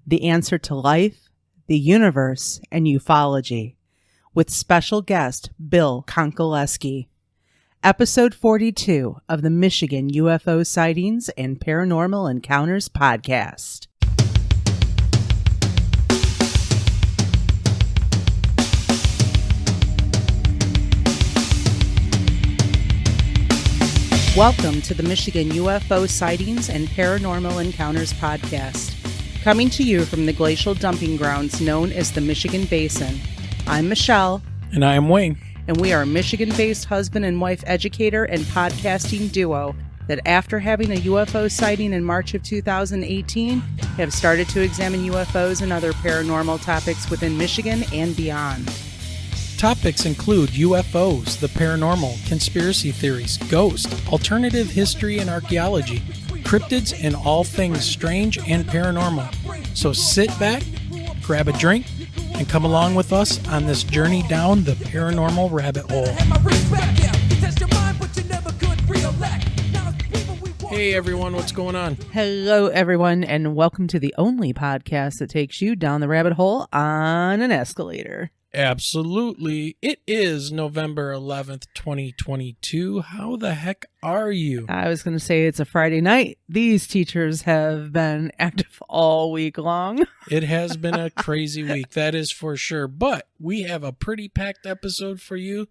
the answer to life, the universe, and ufology, with special guest Bill Konkolesky. Episode 42 of the Michigan UFO Sightings and Paranormal Encounters podcast. Welcome to the Michigan UFO Sightings and Paranormal Encounters podcast. Coming to you from the glacial dumping grounds known as the Michigan Basin. I'm Michelle. And I am Wayne. And we are a Michigan-based husband and wife educator and podcasting duo that after having a UFO sighting in March of 2018, have started to examine UFOs and other paranormal topics within Michigan and beyond. Topics include UFOs, the paranormal, conspiracy theories, ghosts, alternative history and archaeology, cryptids, and all things strange and paranormal. So sit back, grab a drink, and come along with us on this journey down the paranormal rabbit hole. Hey everyone, what's going on? Hello everyone, and welcome to the only podcast that takes you down the rabbit hole on an escalator. Absolutely. It is November 11th, 2022. How the heck are you? I was going to say it's a Friday night. These teachers have been active all week long. It has been a crazy week, that is for sure. But we have a pretty packed episode for you,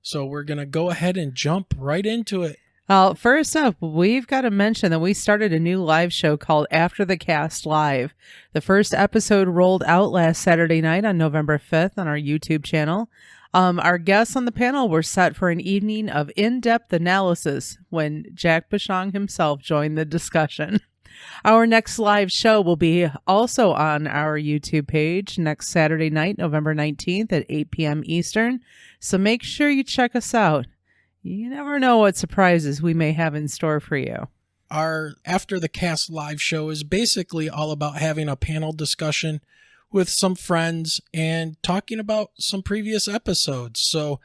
so we're going to go ahead and jump right into it. Well, first up, we've got to mention that we started a new live show called After the Cast Live. The first episode rolled out last Saturday night on November 5th on our YouTube channel. Our guests on the panel were set for an evening of in-depth analysis when Jack Bashong himself joined the discussion. Our next live show will be also on our YouTube page next Saturday night, November 19th at 8 p.m. Eastern. So make sure you check us out. You never know what surprises we may have in store for you. Our After the Cast live show is basically all about having a panel discussion with some friends and talking about some previous episodes. So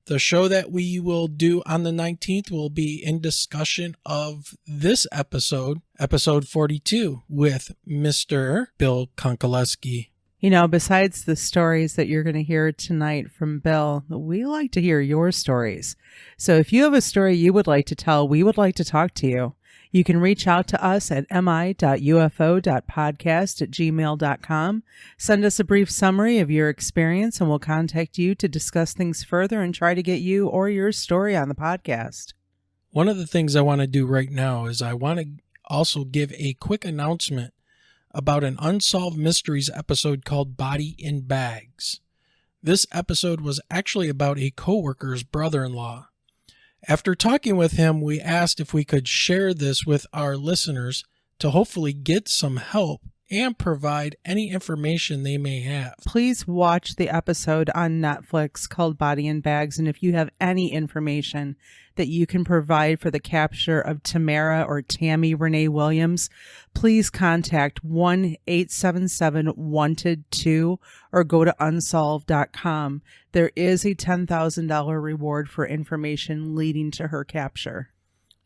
the show that we will do on the 19th will be in discussion of this episode, episode 42, with Mr. Bill Konkolesky. You know, besides the stories that you're going to hear tonight from Bill, we like to hear your stories. So if you have a story you would like to tell, we would like to talk to you. You can reach out to us at mi.ufo.podcast@gmail.com. Send us a brief summary of your experience and we'll contact you to discuss things further and try to get you or your story on the podcast. One of the things I want to do right now is I want to also give a quick announcement about an Unsolved Mysteries episode called Body in Bags. This episode was actually about a coworker's brother-in-law. After talking with him, we asked if we could share this with our listeners to hopefully get some help and provide any information they may have. Please watch the episode on Netflix called Body in Bags, and if you have any information that you can provide for the capture of Tamara or Tammy Renee Williams, please contact 1-877-WANTED-2 or go to unsolved.com. There is a $10,000 reward for information leading to her capture.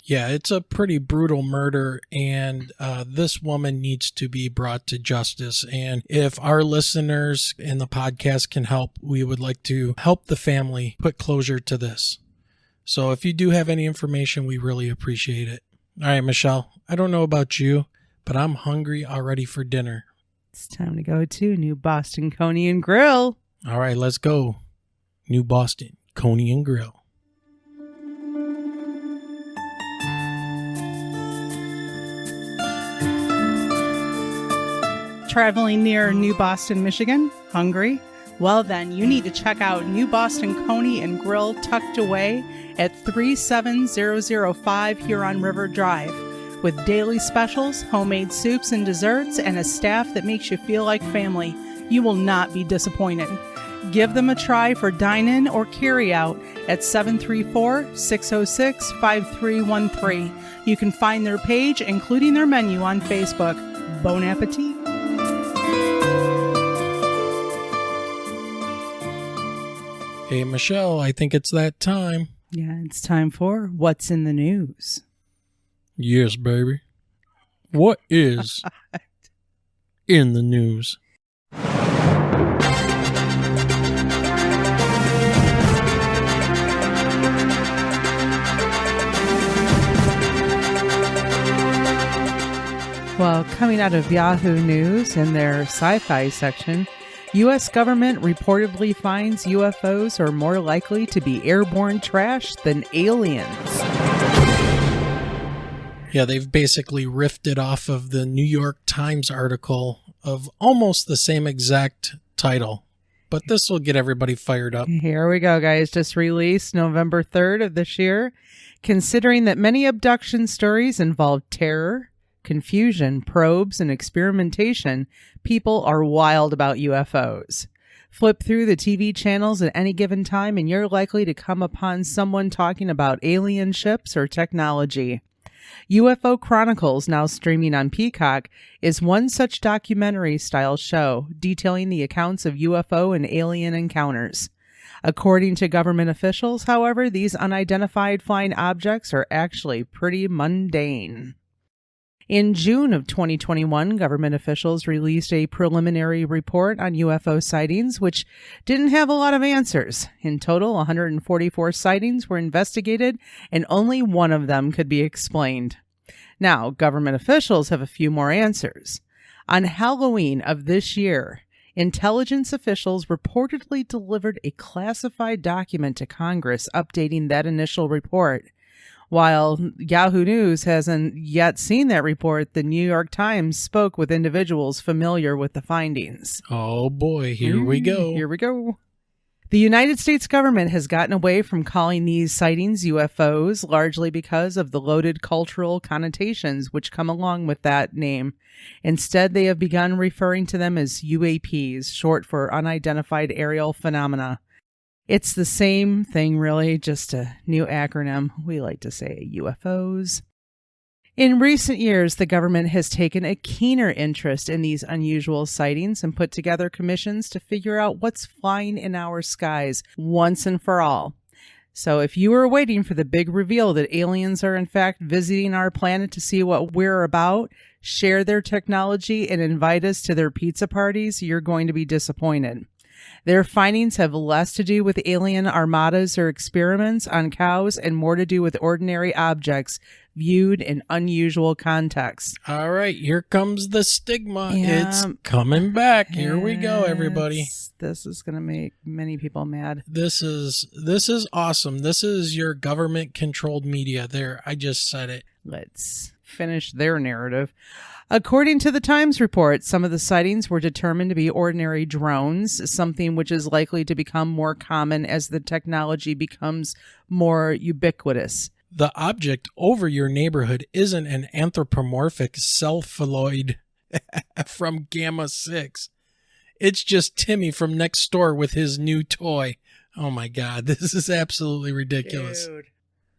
Yeah, it's a pretty brutal murder, and this woman needs to be brought to justice. And if our listeners in the podcast can help, we would like to help the family put closure to this. So if you do have any information, we really appreciate it. All right, Michelle, I don't know about you, but I'm hungry already for dinner. It's time to go to New Boston Coney and Grill. All right, let's go. New Boston Coney and Grill. Traveling near New Boston, Michigan? Hungry? Well then, you need to check out New Boston Coney and Grill tucked away at 37005 Huron River Drive. With daily specials, homemade soups and desserts, and a staff that makes you feel like family, you will not be disappointed. Give them a try for dine-in or carry-out at 734-606-5313. You can find their page, including their menu, on Facebook. Bon appetit! Hey, Michelle, I think it's that time. Yeah, it's time for What's in the News. Yes, baby. What is in the news. Well, coming out of Yahoo News in their sci-fi section, U.S. government reportedly finds UFOs are more likely to be airborne trash than aliens. Yeah, they've basically riffed it off of the New York Times article of almost the same exact title. But this will get everybody fired up. Here we go, guys. Just released November 3rd of this year. Considering that many abduction stories involve terror, confusion, probes, and experimentation, people are wild about UFOs. Flip through the TV channels at any given time and you're likely to come upon someone talking about alien ships or technology. UFO Chronicles, now streaming on Peacock, is one such documentary-style show detailing the accounts of UFO and alien encounters. According to government officials, however, these unidentified flying objects are actually pretty mundane. In June of 2021, government officials released a preliminary report on UFO sightings, which didn't have a lot of answers. In total, 144 sightings were investigated, and only one of them could be explained. Now, government officials have a few more answers. On Halloween of this year, intelligence officials reportedly delivered a classified document to Congress updating that initial report. While Yahoo News hasn't yet seen that report, the New York Times spoke with individuals familiar with the findings. Oh boy, here we go. Here we go. The United States government has gotten away from calling these sightings UFOs, largely because of the loaded cultural connotations which come along with that name. Instead, they have begun referring to them as UAPs, short for Unidentified Aerial Phenomena. It's the same thing, really, just a new acronym. We like to say UFOs. In recent years, the government has taken a keener interest in these unusual sightings and put together commissions to figure out what's flying in our skies once and for all. So if you were waiting for the big reveal that aliens are in fact visiting our planet to see what we're about, share their technology, and invite us to their pizza parties, you're going to be disappointed. Their findings have less to do with alien armadas or experiments on cows and more to do with ordinary objects viewed in unusual contexts. All right, here comes the stigma. Yeah, it's coming back. Here we go, everybody. This is going to make many people mad. This is awesome. This is your government-controlled media. There, I just said it. Let's finish their narrative. According to the Times report, some of the sightings were determined to be ordinary drones, something which is likely to become more common as the technology becomes more ubiquitous. The object over your neighborhood isn't an anthropomorphic cephaloid from Gamma 6. It's just Timmy from next door with his new toy. Oh my God, this is absolutely ridiculous. Dude.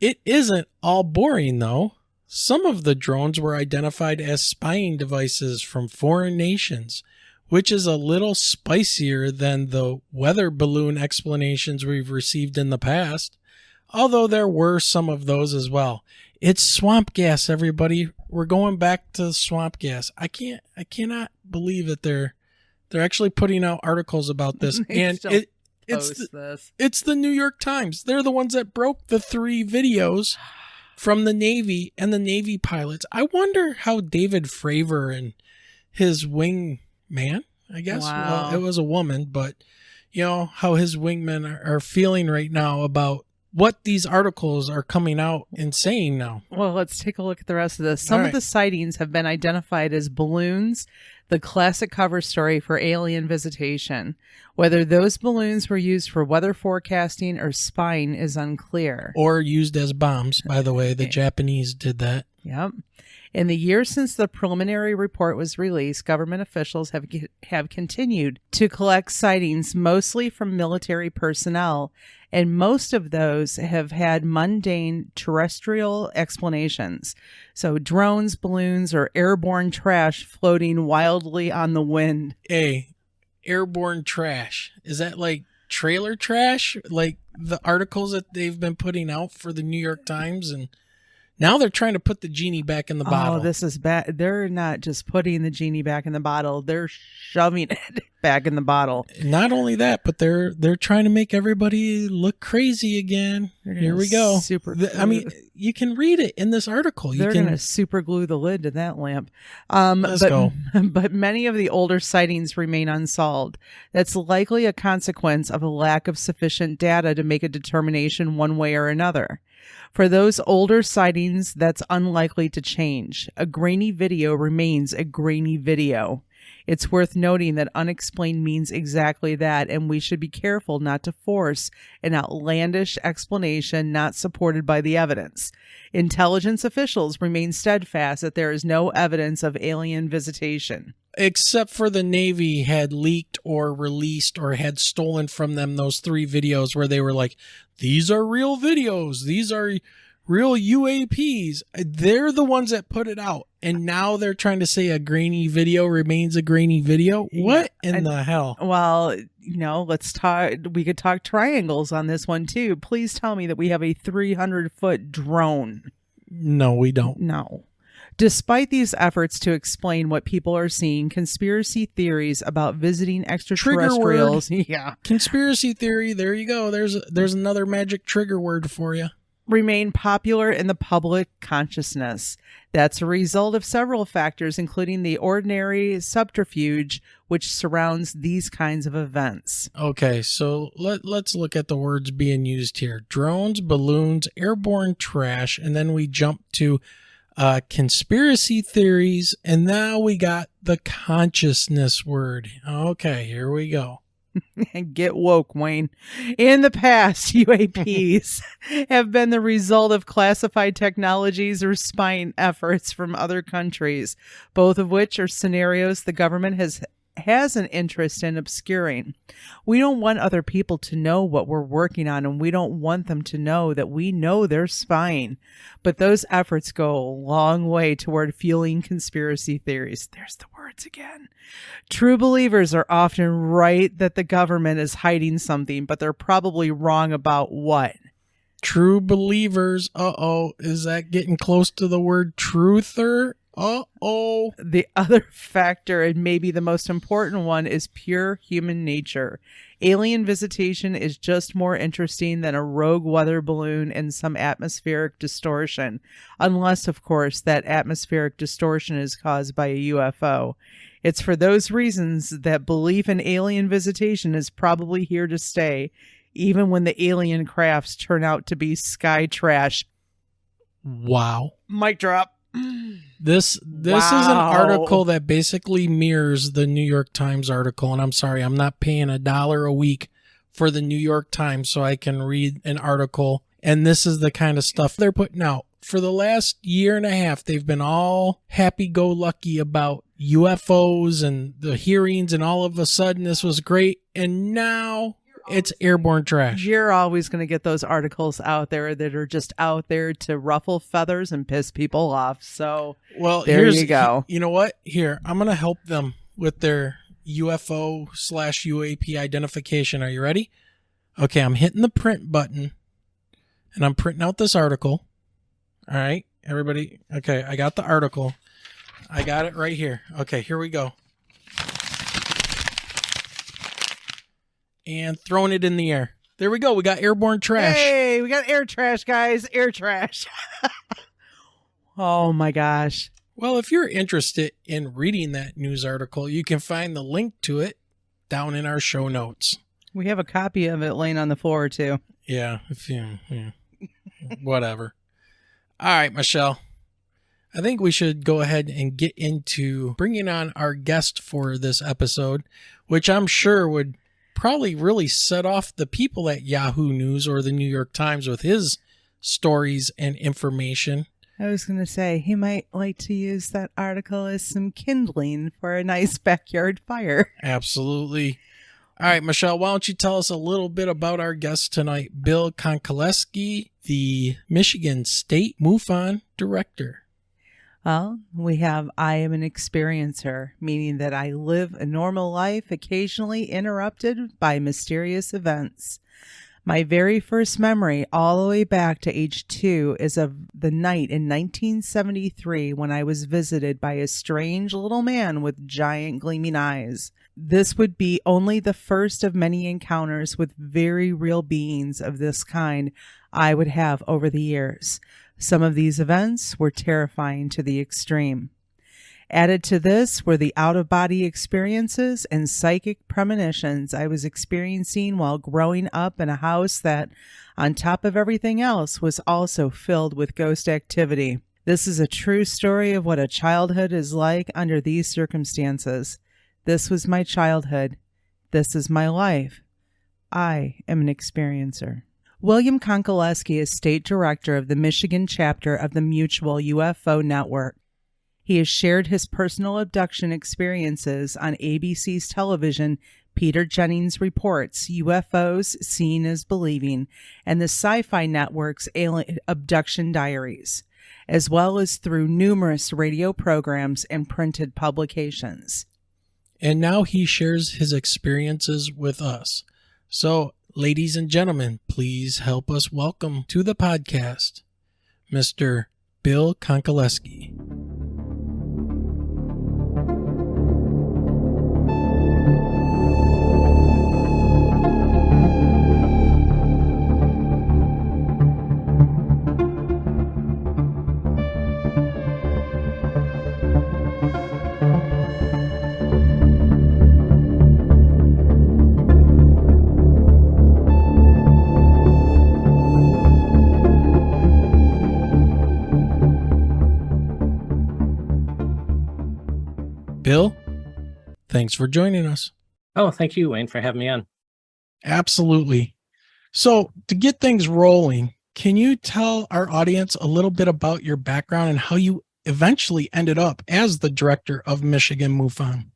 It isn't all boring, though. Some of the drones were identified as spying devices from foreign nations, which is a little spicier than the weather balloon explanations we've received in the past, although there were some of those as well. It's swamp gas, everybody. We're going back to swamp gas. I cannot believe that they're actually putting out articles about this. And it's the New York Times. They're the ones that broke the 3 videos from the Navy and the Navy pilots. I wonder how David Fravor and his wingman, I guess, well, it was a woman, but you know, how his wingmen are feeling right now about what these articles are coming out and saying now. Well, let's take a look at the rest of this. Some of the sightings have been identified as balloons, the classic cover story for alien visitation. Whether those balloons were used for weather forecasting or spying is unclear. Or used as bombs, by the way. The Japanese did that. Yep. In the years since the preliminary report was released, government officials have continued to collect sightings mostly from military personnel, and most of those have had mundane terrestrial explanations. So drones, balloons, or airborne trash floating wildly on the wind. Hey, airborne trash. Is that like trailer trash? Like the articles that they've been putting out for the New York Times and Now they're trying to put the genie back in the bottle. Oh, this is bad. They're not just putting the genie back in the bottle. They're shoving it back in the bottle. Not only that, but they're trying to make everybody look crazy again. Here we go. I mean, you can read it in this article. They're going to super glue the lid to that lamp. Let's go. But many of the older sightings remain unsolved. That's likely a consequence of a lack of sufficient data to make a determination one way or another. For those older sightings, that's unlikely to change. A grainy video remains a grainy video. It's worth noting that unexplained means exactly that, and we should be careful not to force an outlandish explanation not supported by the evidence. Intelligence officials remain steadfast that there is no evidence of alien visitation. Except for the Navy had leaked or released or had stolen from them those 3 videos where they were like, these are real videos. These are real UAPs. They're the ones that put it out. And now they're trying to say a grainy video remains a grainy video. What in the hell? Well, let's talk. We could talk triangles on this one too. Please tell me that we have a 300-foot drone. No, we don't. No. Despite these efforts to explain what people are seeing, conspiracy theories about visiting extraterrestrials. Yeah. Conspiracy theory. There you go. There's another magic trigger word for you. Remain popular in the public consciousness. That's a result of several factors, including the ordinary subterfuge which surrounds these kinds of events. Okay, so let's look at the words being used here. Drones, balloons, airborne trash, and then we jump to conspiracy theories, and now we got the consciousness word. Okay, here we go. Get woke, Wayne. In the past, UAPs have been the result of classified technologies or spying efforts from other countries, both of which are scenarios the government has an interest in obscuring. We don't want other people to know what we're working on, and we don't want them to know that we know they're spying. But those efforts go a long way toward fueling conspiracy theories. There's the words again. True believers are often right that the government is hiding something, but they're probably wrong about what. True believers. Is that getting close to the word truther? The other factor, and maybe the most important one, is pure human nature. Alien visitation is just more interesting than a rogue weather balloon and some atmospheric distortion, unless, of course, that atmospheric distortion is caused by a UFO. It's for those reasons that belief in alien visitation is probably here to stay, even when the alien crafts turn out to be sky trash. Wow. Mic drop. This is an article that basically mirrors the New York Times article, and I'm sorry, I'm not paying $1 a week for the New York Times so I can read an article, and this is the kind of stuff they're putting out. For the last year and a half, they've been all happy-go-lucky about UFOs and the hearings, and all of a sudden this was great, and now it's airborne trash. You're always going to get those articles out there that are just out there to ruffle feathers and piss people off. So, well, there you go. You know what? Here, I'm going to help them with their UFO/UAP identification. Are you ready? Okay, I'm hitting the print button, and I'm printing out this article. All right, everybody. Okay, I got the article. I got it right here. Okay, here we go. And throwing it in the air. There we go. We got airborne trash. Hey, we got air trash, guys. Air trash. Oh, my gosh. Well, if you're interested in reading that news article, you can find the link to it down in our show notes. We have a copy of it laying on the floor, too. Yeah. Whatever. All right, Michelle. I think we should go ahead and get into bringing on our guest for this episode, which I'm sure would probably really set off the people at Yahoo News or the New York Times with his stories and information. I was going to say, he might like to use that article as some kindling for a nice backyard fire. Absolutely. All right, Michelle, why don't you tell us a little bit about our guest tonight, Bill Konkolesky, the Michigan State MUFON Director. Well, I am an experiencer, meaning that I live a normal life occasionally interrupted by mysterious events. My very first memory, all the way back to age 2, is of the night in 1973 when I was visited by a strange little man with giant gleaming eyes. This would be only the first of many encounters with very real beings of this kind I would have over the years. Some of these events were terrifying to the extreme. Added to this were the out-of-body experiences and psychic premonitions I was experiencing while growing up in a house that, on top of everything else, was also filled with ghost activity. This is a true story of what a childhood is like under these circumstances. This was my childhood. This is my life. I am an experiencer. William Konkolesky is State Director of the Michigan chapter of the Mutual UFO Network. He has shared his personal abduction experiences on ABC's television Peter Jennings Reports, UFOs Seen as Believing, and the Sci-Fi Network's Alien Abduction Diaries, as well as through numerous radio programs and printed publications. And now he shares his experiences with us. So, ladies and gentlemen, please help us welcome to the podcast, Mr. Bill Konkolesky. Bill, thanks for joining us. Oh, thank you, Wayne, for having me on. Absolutely. So, to get things rolling, can you tell our audience a little bit about your background and how you eventually ended up as the director of Michigan MUFON?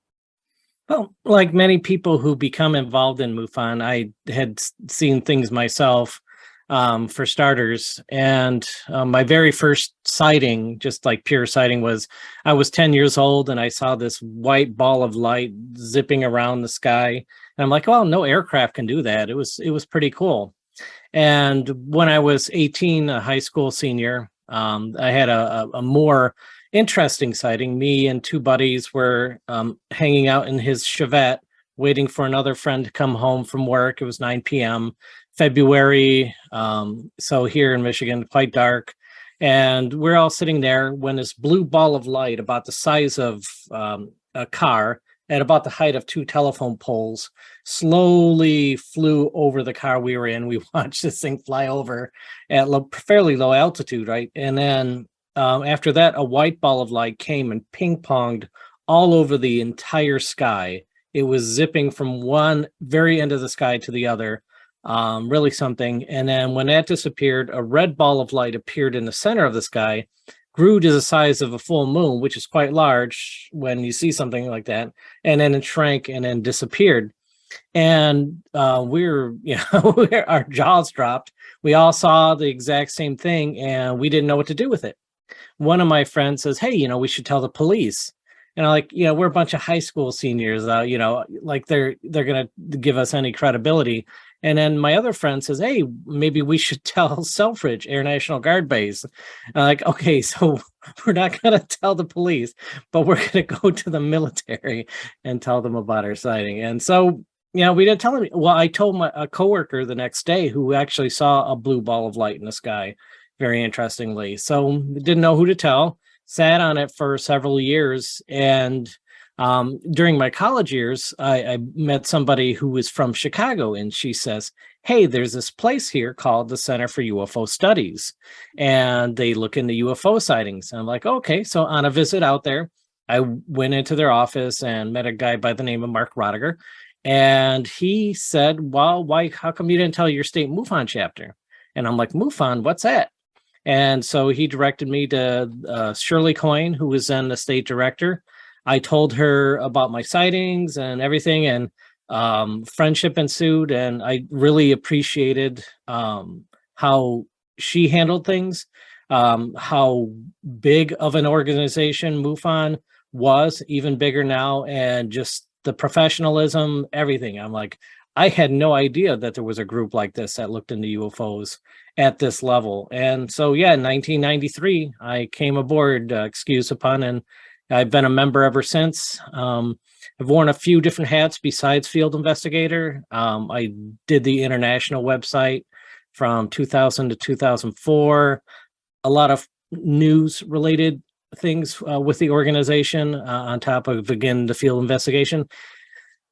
Well, like many people who become involved in MUFON, I had seen things myself, for starters. And my very first sighting, just like pure sighting, was I was 10 years old and I saw this white ball of light zipping around the sky. And I'm like, well, no aircraft can do that. It was pretty cool. And when I was 18, a high school senior, I had a more interesting sighting. Me and two buddies were hanging out in his Chevette, waiting for another friend to come home from work. It was 9 p.m. February, so here in Michigan, quite dark. And we're all sitting there when this blue ball of light, about the size of a car, at about the height of 2 telephone poles, slowly flew over the car we were in. We watched this thing fly over at fairly low altitude, right? And then after that, a white ball of light came and ping-ponged all over the entire sky. It was zipping from one very end of the sky to the other. Really something. And then when that disappeared, a red ball of light appeared in the center of the sky, grew to the size of a full moon, which is quite large when you see something like that. And then it shrank and then disappeared. And our jaws dropped. We all saw the exact same thing and we didn't know what to do with it. One of my friends says, hey, we should tell the police. And I'm like, we're a bunch of high school seniors, like they're going to give us any credibility. And then my other friend says, hey, maybe we should tell Selfridge Air National Guard Base. And I'm like, okay, so we're not going to tell the police, but we're going to go to the military and tell them about our sighting. And so, we didn't tell them. Well, I told a coworker the next day who actually saw a blue ball of light in the sky, very interestingly. So didn't know who to tell, sat on it for several years. And during my college years, I met somebody who was from Chicago, and she says, hey, there's this place here called the Center for UFO Studies, and they look into UFO sightings. And I'm like, okay. So on a visit out there, I went into their office and met a guy by the name of Mark Rodiger, and he said, well, how come you didn't tell your state MUFON chapter? And I'm like, MUFON, what's that? And so he directed me to Shirley Coyne, who was then the state director. I told her about my sightings and everything, and friendship ensued. And I really appreciated how she handled things, how big of an organization MUFON was, even bigger now, and just the professionalism, everything. I'm like, I had no idea that there was a group like this that looked into UFOs at this level. And so, yeah, in 1993, I came aboard, excuse the pun, and I've been a member ever since. I've worn a few different hats besides field investigator. I did the international website from 2000 to 2004, a lot of news related things with the organization on top of, again, the field investigation.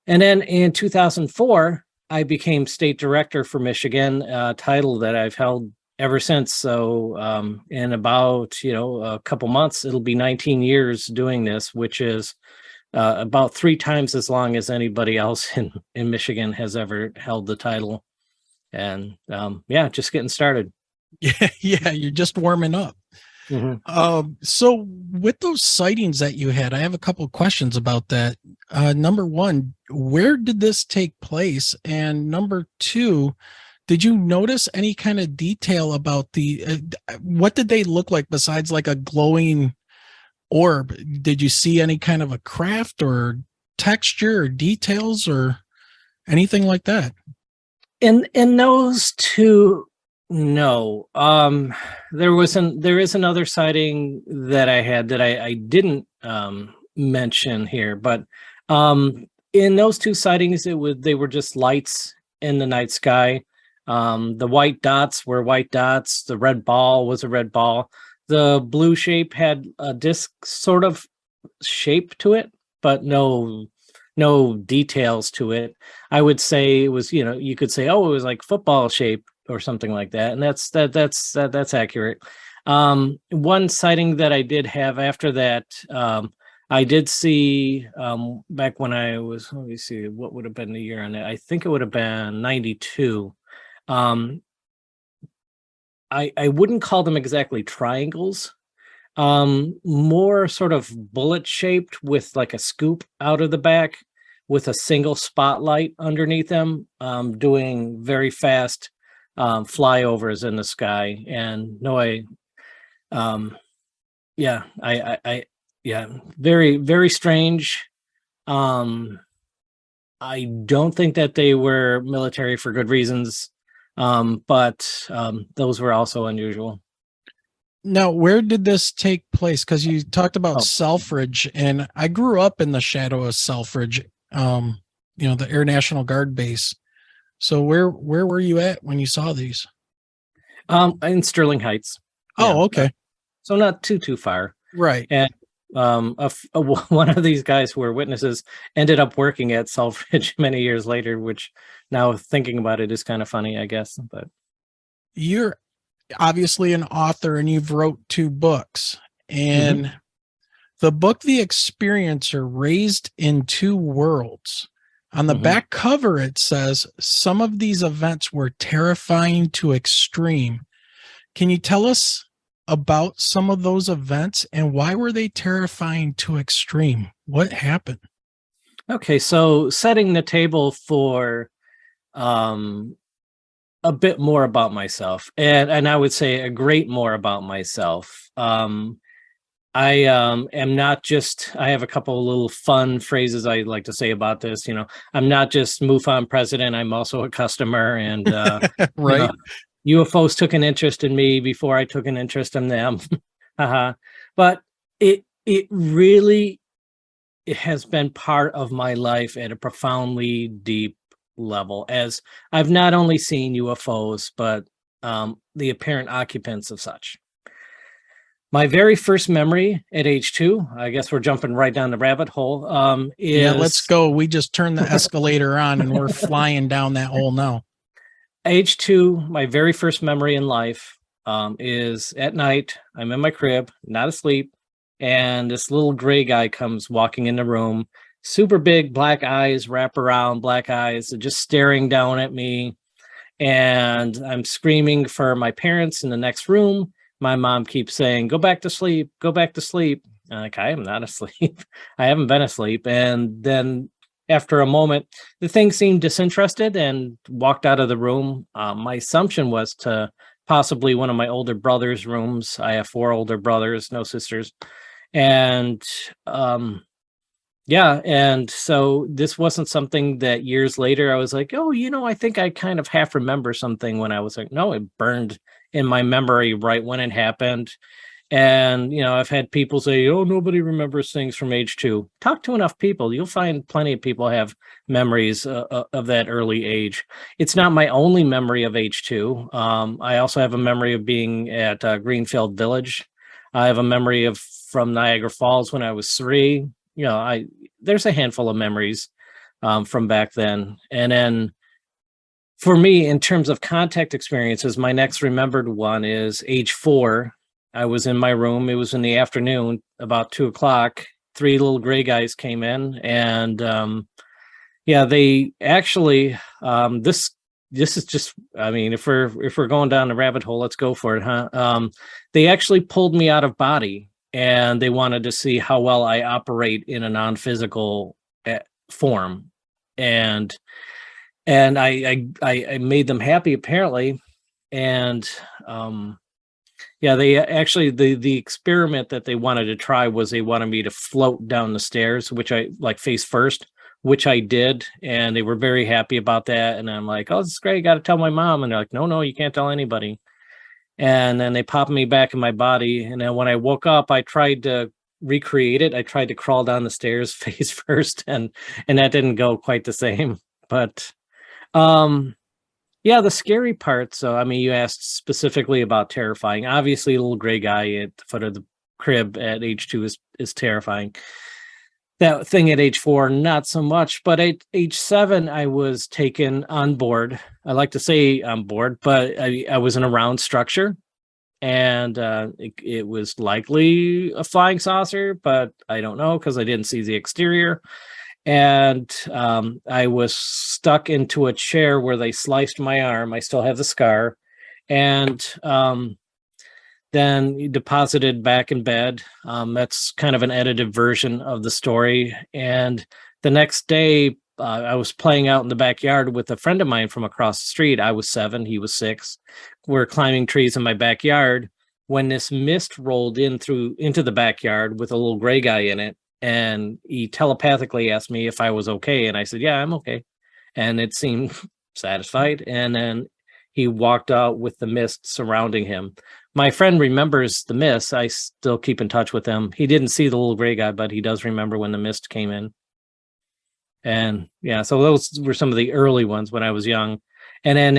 And then in 2004, I became state director for Michigan, a title that I've held ever since. So in about, a couple months, it'll be 19 years doing this, which is about 3 times as long as anybody else in Michigan has ever held the title. And yeah, just getting started. Yeah, you're just warming up. So with those sightings that you had, I have a couple of questions about that. Number one, where did this take place? And number two, did you notice any kind of detail about what did they look like besides like a glowing orb? Did you see any kind of a craft or texture or details or anything like that? In those two, no. There is another sighting that I had that I didn't mention here, but in those two sightings, they were just lights in the night sky. The white dots were white dots. The red ball was a red ball. The blue shape had a disc sort of shape to it, but no details to it. I would say it was, you could say, oh, it was like football shape or something like that, and that's accurate. One sighting that I did have after that, I did see back when I was, let me see, what would have been the year on it? I think it would have been 92. I wouldn't call them exactly triangles, more sort of bullet shaped with like a scoop out of the back with a single spotlight underneath them, doing very fast flyovers in the sky. And yeah, yeah, very, very strange. I don't think that they were military for good reasons, but those were also unusual. Now, where did this take place? Because you talked about Selfridge, and I grew up in the shadow of Selfridge, the Air National Guard base. So where were you at when you saw these? In Sterling Heights. Oh, okay. So not too far. Right. And one of these guys who were witnesses ended up working at Selfridge many years later, which now thinking about it is kind of funny, I guess. But you're obviously an author and you've wrote 2 books, and the book The Experiencer, Raised in Two Worlds, on the back cover it says some of these events were terrifying to extreme. Can you tell us about some of those events and why were they terrifying to extreme? What happened? Okay, so setting the table for a bit more about myself, and I would say a great more about myself. I am not just, I have a couple of little fun phrases I like to say about this. I'm not just MUFON president, I'm also a customer, and right. UFOs took an interest in me before I took an interest in them. But it really, it has been part of my life at a profoundly deep level, as I've not only seen UFOs, but the apparent occupants of such. My very first memory at age 2, I guess we're jumping right down the rabbit hole, is... Yeah, let's go. We just turned the escalator on and we're flying down that hole now. Age 2, my very first memory in life is at night. I'm in my crib, not asleep, and this little gray guy comes walking in the room, super big black eyes, wrap around black eyes, just staring down at me. And I'm screaming for my parents in the next room. My mom keeps saying, go back to sleep, go back to sleep. I'm like, I am not asleep. I haven't been asleep. And then after a moment, the thing seemed disinterested and walked out of the room. My assumption was to possibly one of my older brother's rooms. I have 4 older brothers, no sisters. And Yeah, and so this wasn't something that years later I was like, "Oh, I think I kind of half remember something," when I was like, no, it burned in my memory right when it happened. And, I've had people say, "Oh, nobody remembers things from age 2." Talk to enough people, you'll find plenty of people have memories of that early age. It's not my only memory of age 2. I also have a memory of being at Greenfield Village. I have a memory of from Niagara Falls when I was 3. There's a handful of memories from back then. And then for me, in terms of contact experiences, my next remembered one is age 4. I was in my room. It was in the afternoon, about 2 o'clock. 3 little gray guys came in, and yeah, they actually this is just. I mean, if we're going down the rabbit hole, let's go for it, huh? They actually pulled me out of body, and they wanted to see how well I operate in a non-physical form, and I made them happy apparently. And yeah, they actually the experiment that they wanted to try was they wanted me to float down the stairs, which I like face first, which I did, and they were very happy about that. And I'm like, "Oh, this is great, got to tell my mom." And they're like, "No, no, you can't tell anybody." And then they popped me back in my body, and then when I woke up, I tried to recreate it. I tried to crawl down the stairs face first, and that didn't go quite the same. But um, yeah, the scary part. So, I mean, you asked specifically about terrifying. Obviously, a little gray guy at the foot of the crib at age 2 is terrifying. That thing at age 4, not so much. But at age 7, I was taken on board. I like to say on board, but I was in a round structure, and it was likely a flying saucer, but I don't know because I didn't see the exterior. And I was stuck into a chair where they sliced my arm. I still have the scar, and then deposited back in bed. That's kind of an edited version of the story. And the next day, I was playing out in the backyard with a friend of mine from across the street. I was 7, he was 6. We're climbing trees in my backyard when this mist rolled into the backyard with a little gray guy in it, and he telepathically asked me if I was okay, and I said, "Yeah, I'm okay." And it seemed satisfied, and then he walked out with the mist surrounding him. My friend remembers the mist. I still keep in touch with him. He didn't see the little gray guy, but he does remember when the mist came in. And yeah, so those were some of the early ones when I was young. And then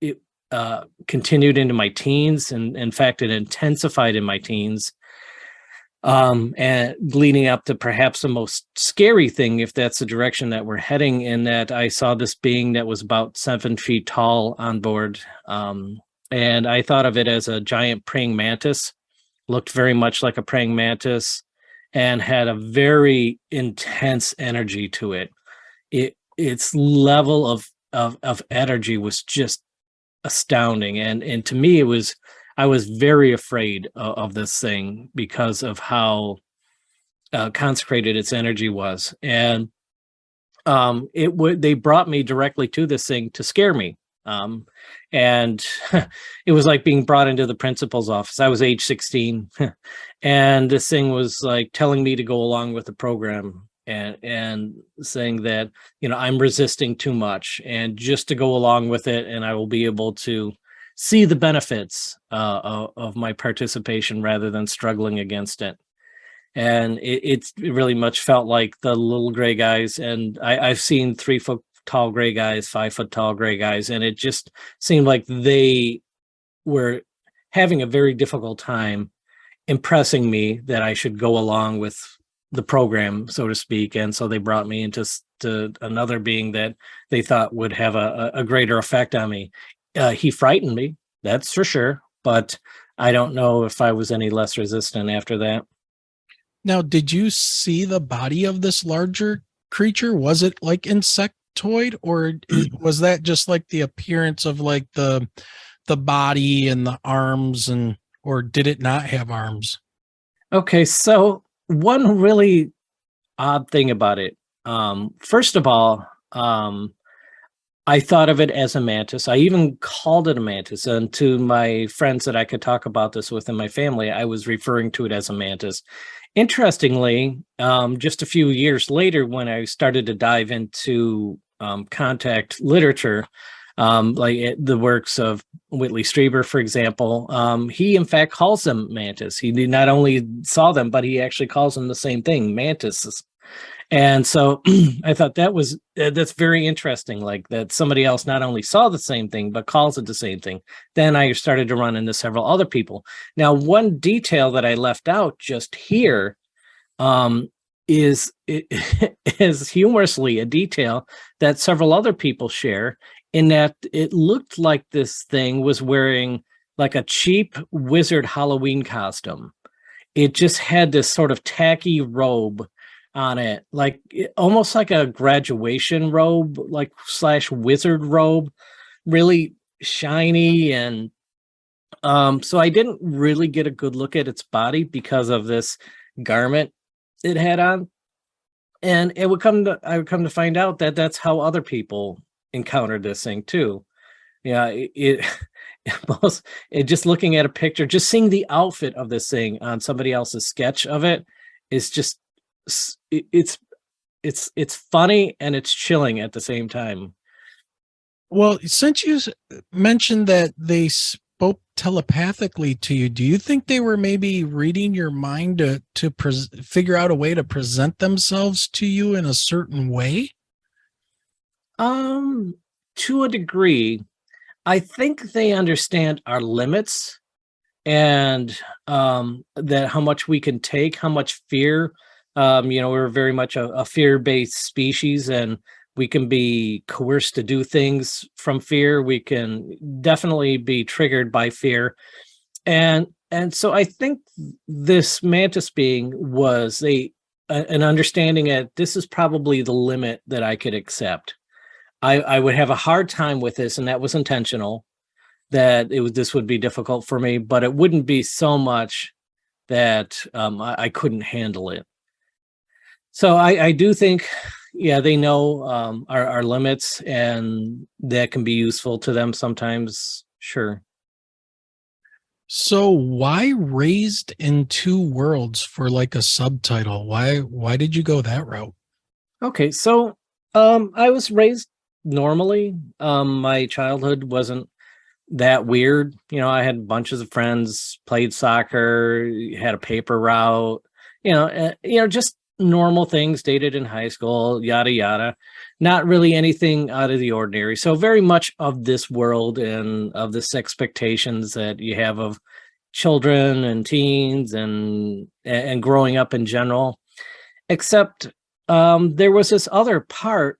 it continued into my teens, and in fact it intensified in my teens, and leading up to perhaps the most scary thing, if that's the direction that we're heading, in that I saw this being that was about 7 feet tall on board. And I thought of it as a giant praying mantis, looked very much like a praying mantis, and had a very intense energy to it. Its level of energy was just astounding, and to me it was. I was very afraid of this thing because of how consecrated its energy was. And they brought me directly to this thing to scare me. And it was like being brought into the principal's office. I was age 16, and this thing was like telling me to go along with the program, and saying that, I'm resisting too much, and just to go along with it, and I will be able to see the benefits of my participation rather than struggling against it. And it really much felt like the little gray guys. And I've seen 3 foot tall gray guys, 5 foot tall gray guys, and it just seemed like they were having a very difficult time impressing me that I should go along with the program, so to speak. And so they brought me into to another being that they thought would have a greater effect on me. He frightened me, that's for sure, but I don't know if I was any less resistant after that. Now, did you see the body of this larger creature? Was it like insectoid, or was that just like the appearance of like the body and the arms, and or did it not have arms? Okay, so one really odd thing about it. First of all, I thought of it as a mantis. I even called it a mantis. And to my friends that I could talk about this with in my family, I was referring to it as a mantis. Interestingly, just a few years later, when I started to dive into contact literature, the works of Whitley Strieber, for example, he in fact calls them mantis. He not only saw them, but he actually calls them the same thing, mantises. And so I thought that's very interesting, like that somebody else not only saw the same thing, but calls it the same thing. Then I started to run into several other people. Now, one detail that I left out just here um, is humorously a detail that several other people share, in that it looked like this thing was wearing like a cheap wizard Halloween costume. It just had this sort of tacky robe on it, like almost like a graduation robe, like slash wizard robe, really shiny. And so I didn't really get a good look at its body because of this garment it had on. And I would come to find out that that's how other people encountered this thing too. Yeah, most, just looking at a picture, just seeing the outfit of this thing on somebody else's sketch of it is just it's funny and it's chilling at the same time. Well, since you mentioned that they spoke telepathically to you, do you think they were maybe reading your mind to figure out a way to present themselves to you in a certain way? To a degree, I think they understand our limits, and that how much we can take, how much fear. We're very much a fear-based species, and we can be coerced to do things from fear. We can definitely be triggered by fear. And so I think this mantis being was an understanding that this is probably the limit that I could accept. I would have a hard time with this, and that was intentional, that this would be difficult for me, but it wouldn't be so much that I couldn't handle it. So I do think, yeah, they know our limits, and that can be useful to them sometimes. Sure. So why Raised in Two Worlds for like a subtitle? Why did you go that route? Okay, so I was raised normally. My childhood wasn't that weird. I had bunches of friends, played soccer, had a paper route, just normal things, dated in high school, yada yada. Not really anything out of the ordinary. So very much of this world and of this expectations that you have of children and teens and growing up in general. Except there was this other part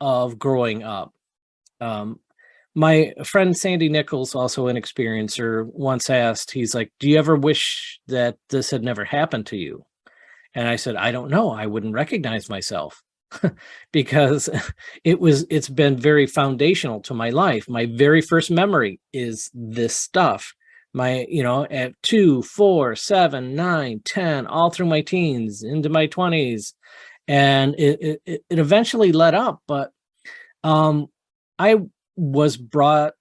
of growing up. Um, my friend Sandy Nichols, also an experiencer, once asked, he's like, "Do you ever wish that this had never happened to you?" And I said, "I don't know. I wouldn't recognize myself." Because it's been very foundational to my life. My very first memory is this stuff. At 2, 4, 7, 9, 10, all through my teens into my 20s. And it eventually let up, but I was brought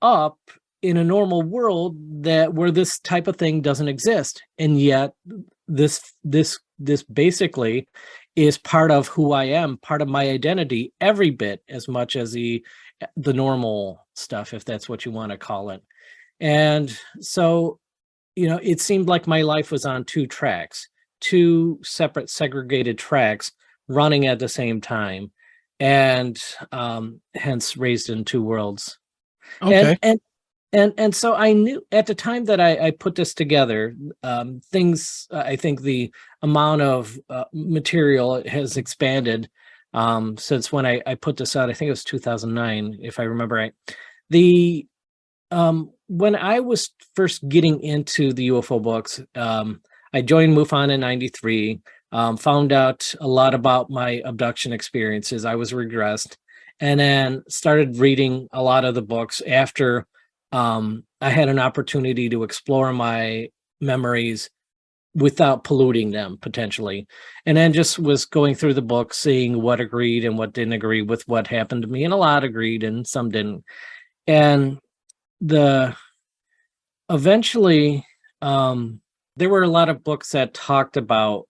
up in a normal world where this type of thing doesn't exist, and yet this basically is part of who I am, part of my identity, every bit as much as the normal stuff, if that's what you want to call it. And so, it seemed like my life was on two tracks, two separate segregated tracks running at the same time, and hence Raised in Two Worlds. Okay. And so I knew at the time that I put this together, things, I think the amount of material has expanded since when I put this out. I think it was 2009, if I remember right. The When I was first getting into the UFO books, I joined MUFON in '93. Found out a lot about my abduction experiences. I was regressed, and then started reading a lot of the books after I had an opportunity to explore my memories without polluting them potentially. And then just was going through the book, seeing what agreed and what didn't agree with what happened to me. And a lot agreed and some didn't. And the eventually, there were a lot of books that talked about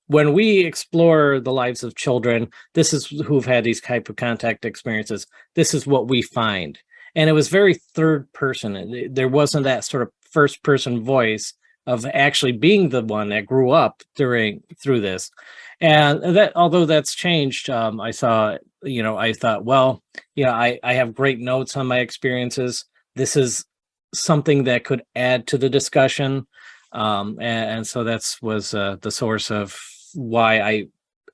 when we explore the lives of children, this is who've had these type of contact experiences. This is what we find. And it was very third person. There wasn't that sort of first person voice of actually being the one that grew up through this. And that, although that's changed, I thought, well, I have great notes on my experiences. This is something that could add to the discussion. And so that's was the source of why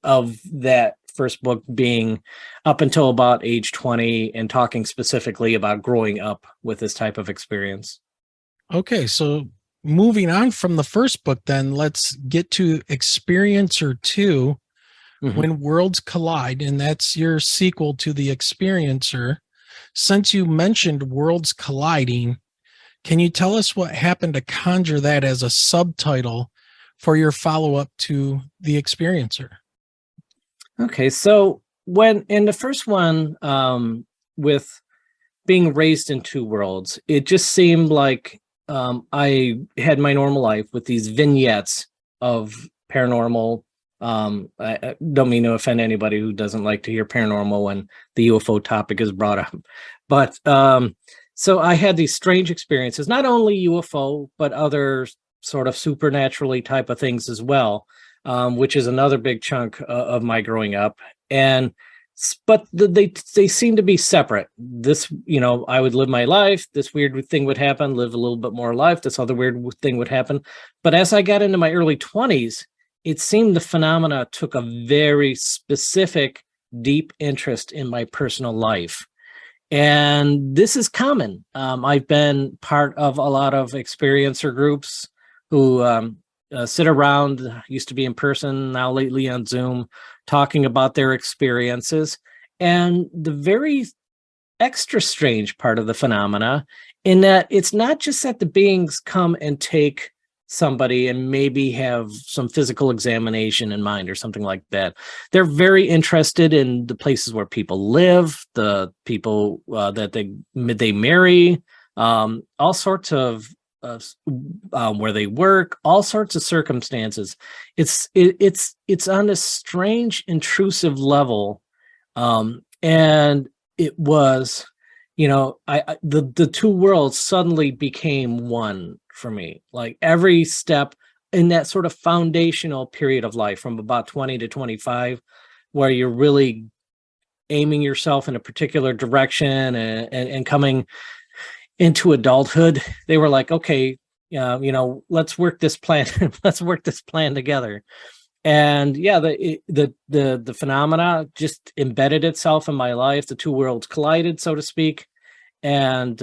of that first book being up until about age 20 and talking specifically about growing up with this type of experience. Okay, so moving on from the first book, then let's get to Experiencer 2, When Worlds Collide, and that's your sequel to The Experiencer. Since you mentioned worlds colliding, can you tell us what happened to conjure that as a subtitle for your follow-up to The Experiencer? Okay, so when in the first one, with being raised in two worlds, it just seemed like I had my normal life with these vignettes of paranormal. I don't mean to offend anybody who doesn't like to hear paranormal when the UFO topic is brought up, but so I had these strange experiences, not only UFO, but other sort of supernaturally type of things as well, which is another big chunk of my growing up. But they seem to be separate. This, I would live my life. This weird thing would happen, live a little bit more life. This other weird thing would happen. But as I got into my early 20s, it seemed the phenomena took a very specific, deep interest in my personal life. And this is common. I've been part of a lot of experiencer groups who sit around, used to be in person, now lately on Zoom, talking about their experiences. And the very extra strange part of the phenomena in that it's not just that the beings come and take somebody and maybe have some physical examination in mind or something like that. They're very interested in the places where people live, the people that they marry, all sorts of where they work, all sorts of circumstances. It's on a strange, intrusive level, and it was, the two worlds suddenly became one for me. Like every step in that sort of foundational period of life, from about 20 to 25, where you're really aiming yourself in a particular direction and coming into adulthood, they were like, okay, let's work this plan. Let's work this plan together. And yeah, the phenomena just embedded itself in my life. The two worlds collided, so to speak, and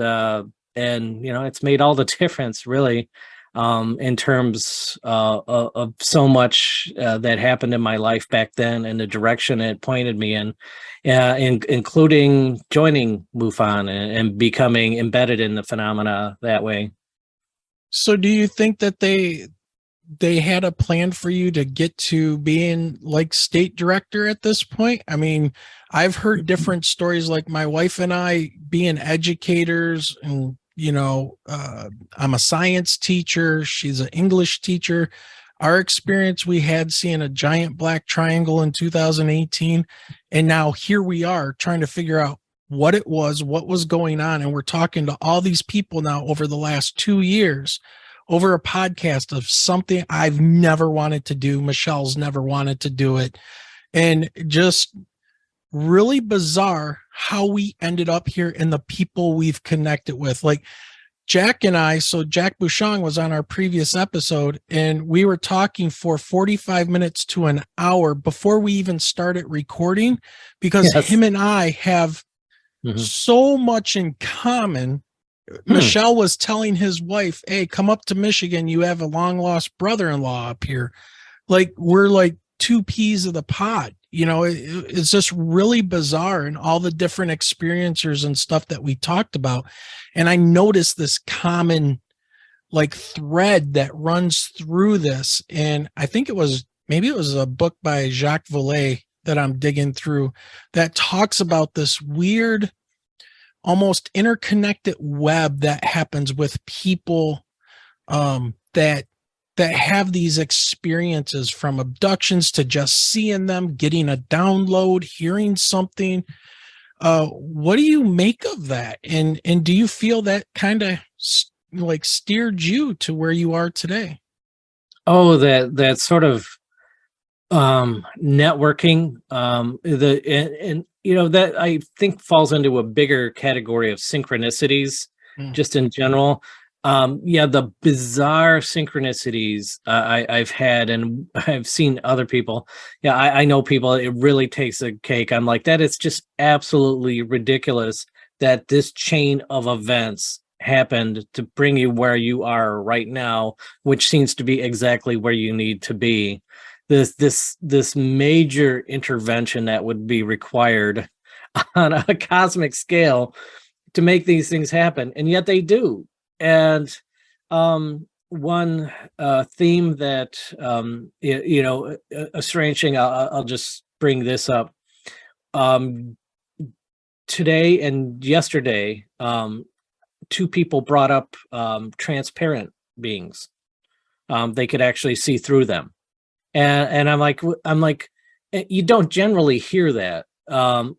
it's made all the difference, really, in terms of so much that happened in my life back then and the direction it pointed me in, including joining MUFON and becoming embedded in the phenomena that way. So do you think that they had a plan for you to get to being like state director at this point? I mean, I've heard different stories, like my wife and I being educators, and I'm a science teacher. She's an English teacher. Our experience we had seeing a giant black triangle in 2018. And now here we are trying to figure out what it was, what was going on. And we're talking to all these people now over the last 2 years over a podcast of something I've never wanted to do. Michelle's never wanted to do it. And just really bizarre how we ended up here and the people we've connected with. Like Jack and I, so Jack Bouchon was on our previous episode, and we were talking for 45 minutes to an hour before we even started recording, because Yes. him and I have so much in common. Michelle was telling his wife, hey, come up to Michigan. You have a long lost brother-in-law up here. Like, we're like two peas of the pod. It's just really bizarre, and all the different experiencers and stuff that we talked about. And I noticed this common like thread that runs through this. And I think maybe it was a book by Jacques Vallée that I'm digging through that talks about this weird, almost interconnected web that happens with people that have these experiences, from abductions to just seeing them, getting a download, hearing something. What do you make of that? And do you feel that kind of like steered you to where you are today? Oh, that sort of networking, and you know, that I think falls into a bigger category of synchronicities, just in general. Yeah, the bizarre synchronicities I've had, and I've seen other people. Yeah, I know people. It really takes a cake. I'm like, that is just absolutely ridiculous that this chain of events happened to bring you where you are right now, which seems to be exactly where you need to be. This major intervention that would be required on a cosmic scale to make these things happen, and yet they do. And one theme that a strange thing, I'll just bring this up. Today and yesterday, two people brought up transparent beings. They could actually see through them. And I'm like, you don't generally hear that.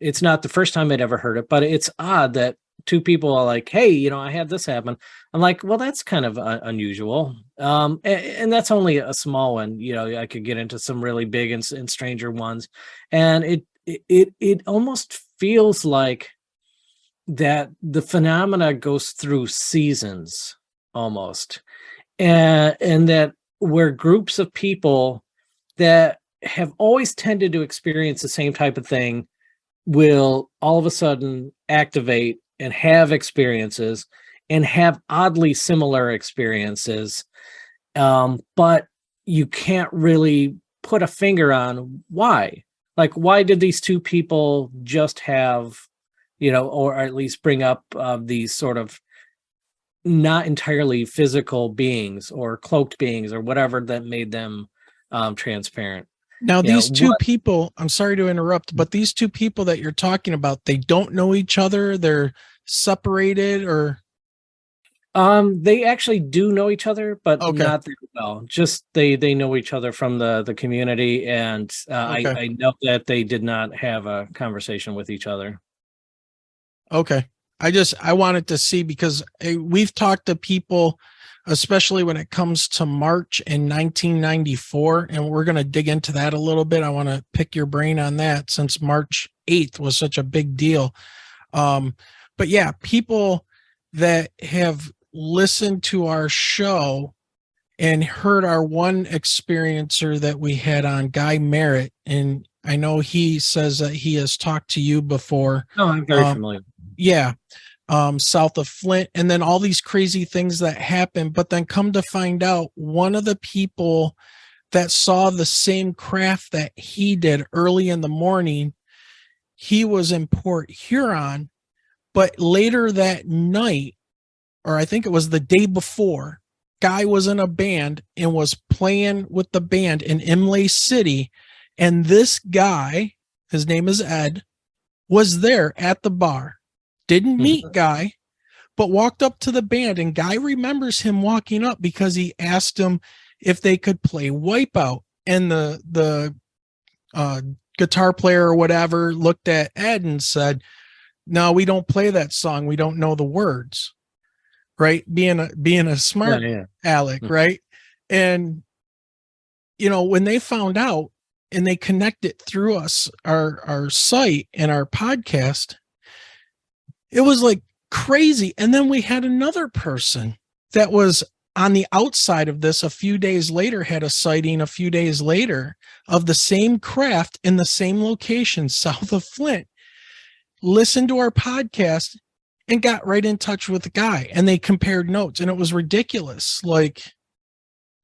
It's not the first time I'd ever heard it, but it's odd that two people are like, hey, you know, I had this happen. I'm like, well, that's kind of unusual. And that's only a small one. You know, I could get into some really big and stranger ones. And it almost feels like that the phenomena goes through seasons almost. And that where groups of people that have always tended to experience the same type of thing will all of a sudden activate and have experiences and have oddly similar experiences. But you can't really put a finger on why. Like, why did these two people just have, you know, or at least bring up these sort of not entirely physical beings or cloaked beings or whatever that made them transparent. Now, these two people, I'm sorry to interrupt, but these two people that you're talking about, they don't know each other. They're separated, or? They actually do know each other, but Okay. not that well. Just they know each other from the community, and Okay. I know that they did not have a conversation with each other. Okay. I wanted to see, because we've talked to people, especially when it comes to March in 1994, and we're going to dig into that a little bit. I want to pick your brain on that, since March 8th was such a big deal. But yeah, people that have listened to our show and heard our one experiencer that we had on, Guy Merritt, and I know he says that he has talked to you before. No, I'm very familiar. Yeah. South of Flint, and then all these crazy things that happen. But then come to find out, one of the people that saw the same craft that he did early in the morning, he was in Port Huron, but later that night, or I think it was the day before, Guy was in a band and was playing with the band in Imlay City. And this guy, his name is Ed, was there at the bar. Didn't meet Guy, but walked up to the band, and Guy remembers him walking up because he asked him if they could play Wipeout. And the guitar player or whatever looked at Ed and said, no, we don't play that song. We don't know the words. Right. Being a smart Alec. Right. And, you know, when they found out and they connected through us, our site and our podcast, it was like crazy. And then we had another person that was on the outside of this a few days later, had a sighting a few days later of the same craft in the same location, south of Flint, listened to our podcast and got right in touch with the guy, and they compared notes, and it was ridiculous. Like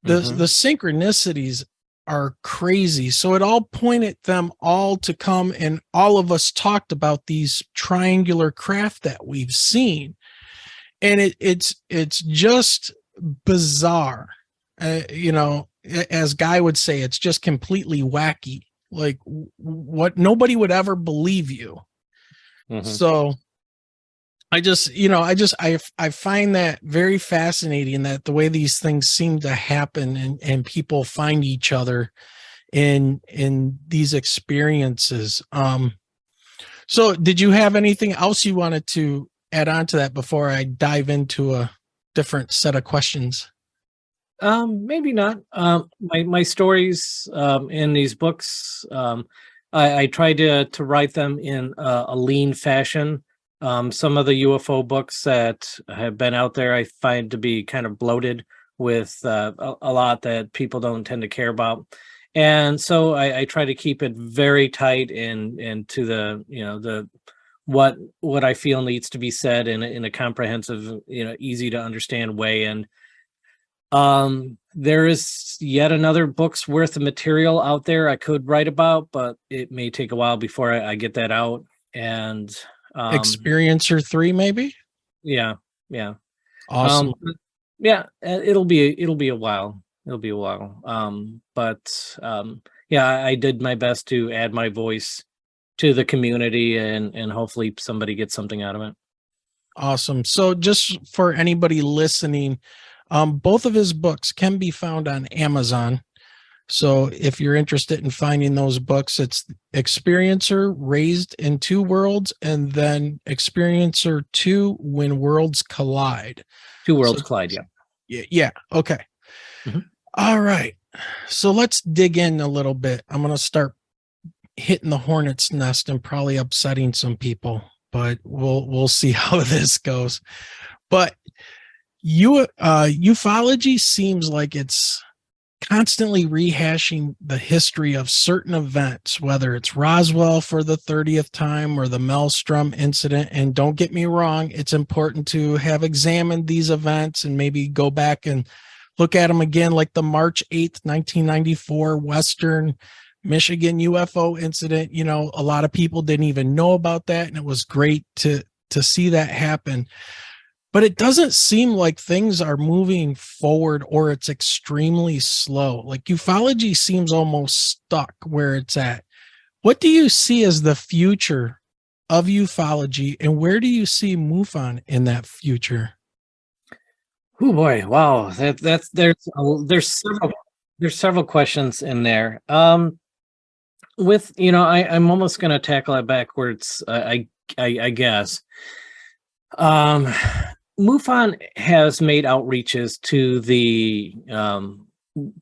the synchronicities are crazy. So it all pointed them all to come, and all of us talked about these triangular craft that we've seen. And it's just bizarre. You know, as Guy would say, it's just completely wacky. Like what nobody would ever believe you. Mhm. So I find that very fascinating, that the way these things seem to happen, and people find each other in these experiences. So did you have anything else you wanted to add on to that before I dive into a different set of questions? Maybe not. My stories in these books, I try to write them in a lean fashion. Some of the UFO books that have been out there, I find to be kind of bloated with a lot that people don't tend to care about, and so I try to keep it very tight and to the the what I feel needs to be said in a comprehensive, easy to understand way. And there is yet another book's worth of material out there I could write about, but it may take a while before I get that out. And Experiencer 3, maybe? yeah, yeah, Awesome. but yeah, it'll be a while. It'll be a while. But yeah, I did my best to add my voice to the community, and hopefully somebody gets something out of it. Awesome. So just for anybody listening, both of his books can be found on Amazon. So if you're interested in finding those books, it's Experiencer Raised in Two Worlds, and then Experiencer 2 When Worlds Collide. Two So Worlds Collide. Yeah. yeah, okay. Mhm. All right. So let's dig in a little bit. I'm going to start hitting the hornet's nest and probably upsetting some people, but we'll see how this goes. But ufology seems like it's constantly rehashing the history of certain events, whether it's Roswell for the 30th time or the Maelstrom incident. And don't get me wrong, it's important to have examined these events and maybe go back and look at them again, like the March 8th, 1994 Western Michigan UFO incident. You know, a lot of people didn't even know about that, and it was great to see that happen. But it doesn't seem like things are moving forward, or it's extremely slow. Like ufology seems almost stuck where it's at. What do you see as the future of ufology, and where do you see MUFON in that future? Oh boy, wow. That's there's several questions in there. With I'm almost going to tackle it backwards. I guess. Um, MUFON has made outreaches to the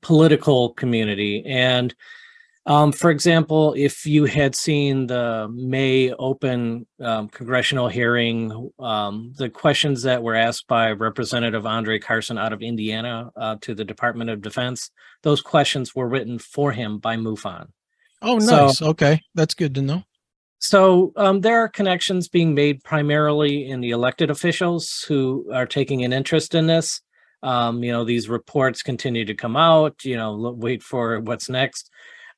political community, and for example, if you had seen the May open congressional hearing, the questions that were asked by Representative Andre Carson out of Indiana to the Department of Defense, those questions were written for him by MUFON. Oh, So, nice. Okay. That's good to know. there are connections being made primarily in the elected officials who are taking an interest in this. These reports continue to come out. Wait for what's next.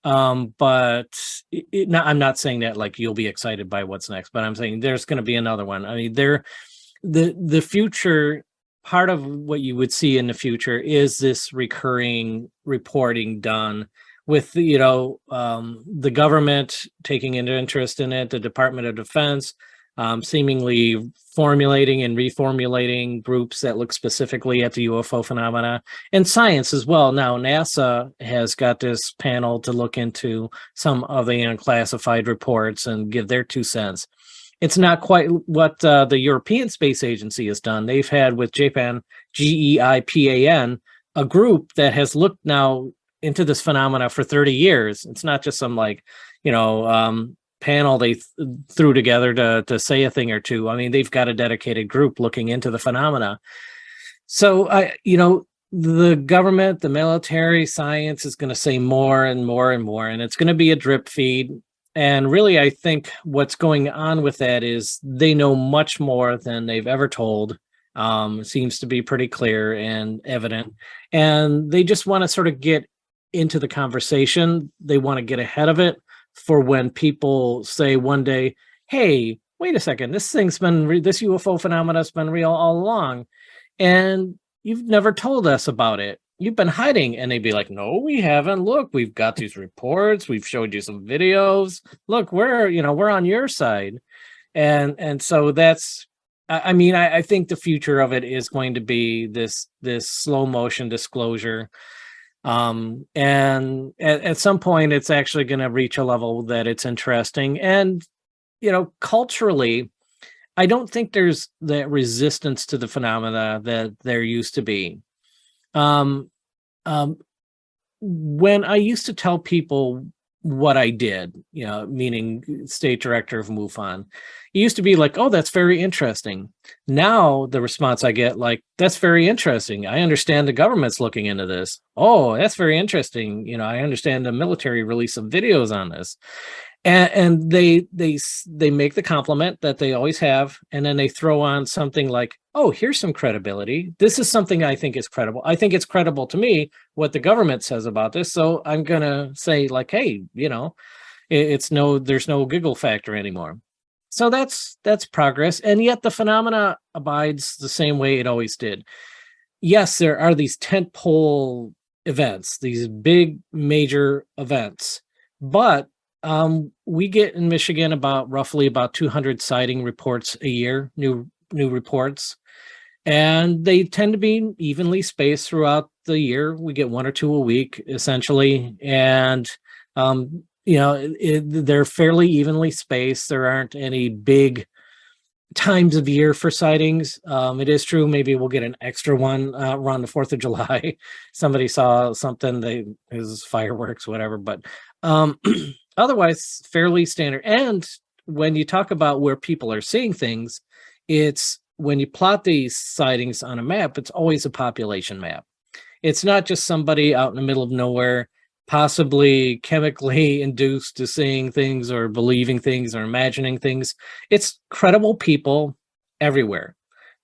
But I'm not saying that like you'll be excited by what's next, but I'm saying there's going to be another one. I mean, the future part of what you would see in the future is this recurring reporting done with the government taking an interest in it, the Department of Defense seemingly formulating and reformulating groups that look specifically at the UFO phenomena, and science as well. Now, NASA has got this panel to look into some of the unclassified reports and give their 2 cents. It's not quite what the European Space Agency has done. They've had with Japan, GEIPAN, a group that has looked now into this phenomena for 30 years. It's not just some panel they threw together to say a thing or two. I mean, they've got a dedicated group looking into the phenomena. So the government, the military, science is going to say more and more and more, and it's going to be a drip feed. And really, I think what's going on with that is they know much more than they've ever told. Seems to be pretty clear and evident. And they just want to sort of get into the conversation. They want to get ahead of it for when people say one day, hey, wait a second, this UFO phenomena has been real all along. And you've never told us about it. You've been hiding. And they'd be like, no, we haven't. Look, we've got these reports. We've showed you some videos. Look, we're on your side. And so that's, I mean, I think the future of it is going to be this slow motion disclosure. And at some point it's actually going to reach a level that it's interesting. And, culturally, I don't think there's that resistance to the phenomena that there used to be. Um, when I used to tell people what I did, meaning state director of MUFON, it used to be like, oh, that's very interesting. Now the response I get, like, that's very interesting. I understand the government's looking into this. Oh, that's very interesting. I understand the military released some videos on this. And they make the compliment that they always have, and then they throw on something like, oh, here's some credibility. This is something I think is credible. I think it's credible to me what the government says about this, so I'm gonna say, like, hey, there's no giggle factor anymore. So that's progress, and yet the phenomena abides the same way it always did. Yes, there are these tentpole events, these big major events, but we get in Michigan roughly about 200 sighting reports a year, new reports, and they tend to be evenly spaced throughout the year. We get one or two a week, essentially, and they're fairly evenly spaced. There aren't any big times of year for sightings. It is true, maybe we'll get an extra one around the 4th of July. Somebody saw something, it was fireworks, whatever, but otherwise fairly standard. And when you talk about where people are seeing things, it's when you plot these sightings on a map, it's always a population map. It's not just somebody out in the middle of nowhere, possibly chemically induced to seeing things or believing things or imagining things. It's credible people everywhere.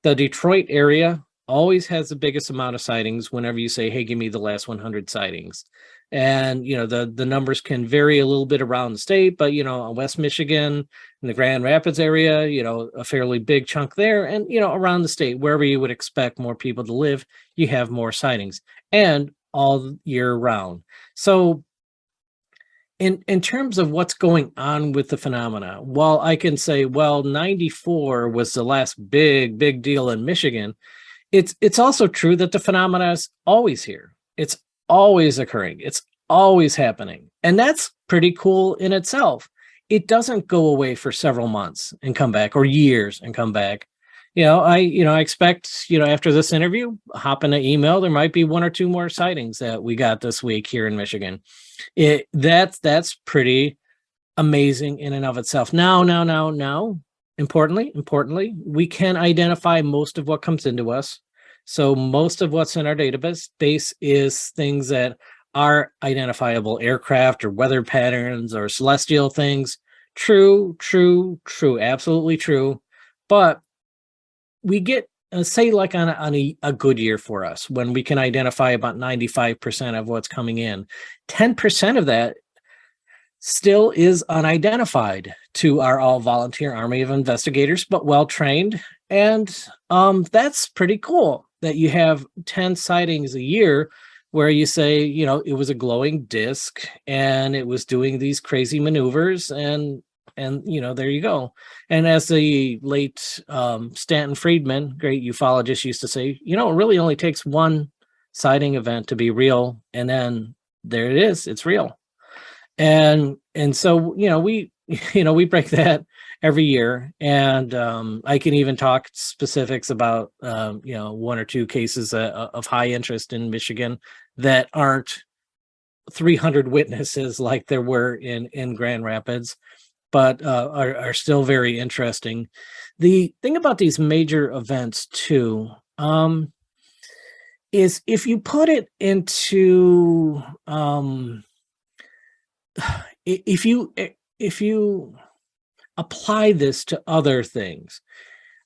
The Detroit area always has the biggest amount of sightings whenever you say, hey, give me the last 100 sightings. And, the numbers can vary a little bit around the state, but, West Michigan, in the Grand Rapids area, a fairly big chunk there. And, around the state, wherever you would expect more people to live, you have more sightings, and all year round. So in terms of what's going on with the phenomena, while I can say, well, 94 was the last big deal in Michigan, it's also true that the phenomena is always here. It's always occurring. It's always happening. And that's pretty cool in itself. It doesn't go away for several months and come back, or years and come back. I expect, after this interview, hop in an email, there might be one or two more sightings that we got this week here in Michigan. That's pretty amazing in and of itself. Now, importantly, we can identify most of what comes into us. So most of what's in our database is things that are identifiable, aircraft or weather patterns or celestial things. True, absolutely true. But we get, say, like on a good year for us, when we can identify about 95% of what's coming in, 10% of that still is unidentified to our all-volunteer army of investigators, but well-trained. And that's pretty cool that you have 10 sightings a year where you say, it was a glowing disc and it was doing these crazy maneuvers, and there you go. And as the late Stanton Friedman, great ufologist, used to say, it really only takes one sighting event to be real, and then there it is, it's real. And so we break that every year, and I can even talk specifics about one or two cases of high interest in Michigan that aren't 300 witnesses like there were in Grand Rapids, but are still very interesting. The thing about these major events too is, if you put it into if you apply this to other things,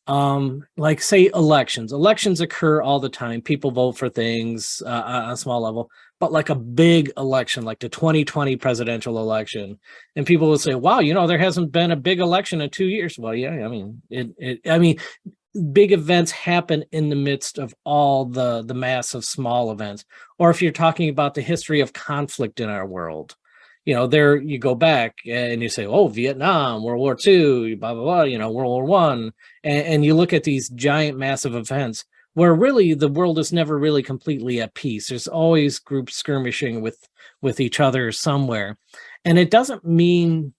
like, say, elections occur all the time. People vote for things on a small level, but like a big election, like the 2020 presidential election, and people will say, wow, there hasn't been a big election in 2 years. Well, yeah, I mean, big events happen in the midst of all the massive small events. Or if you're talking about the history of conflict in our world, there you go back and you say, oh, Vietnam, World War II, blah, blah, blah, World War One. And you look at these giant, massive events where really the world is never really completely at peace. There's always groups skirmishing with each other somewhere. And it doesn't mean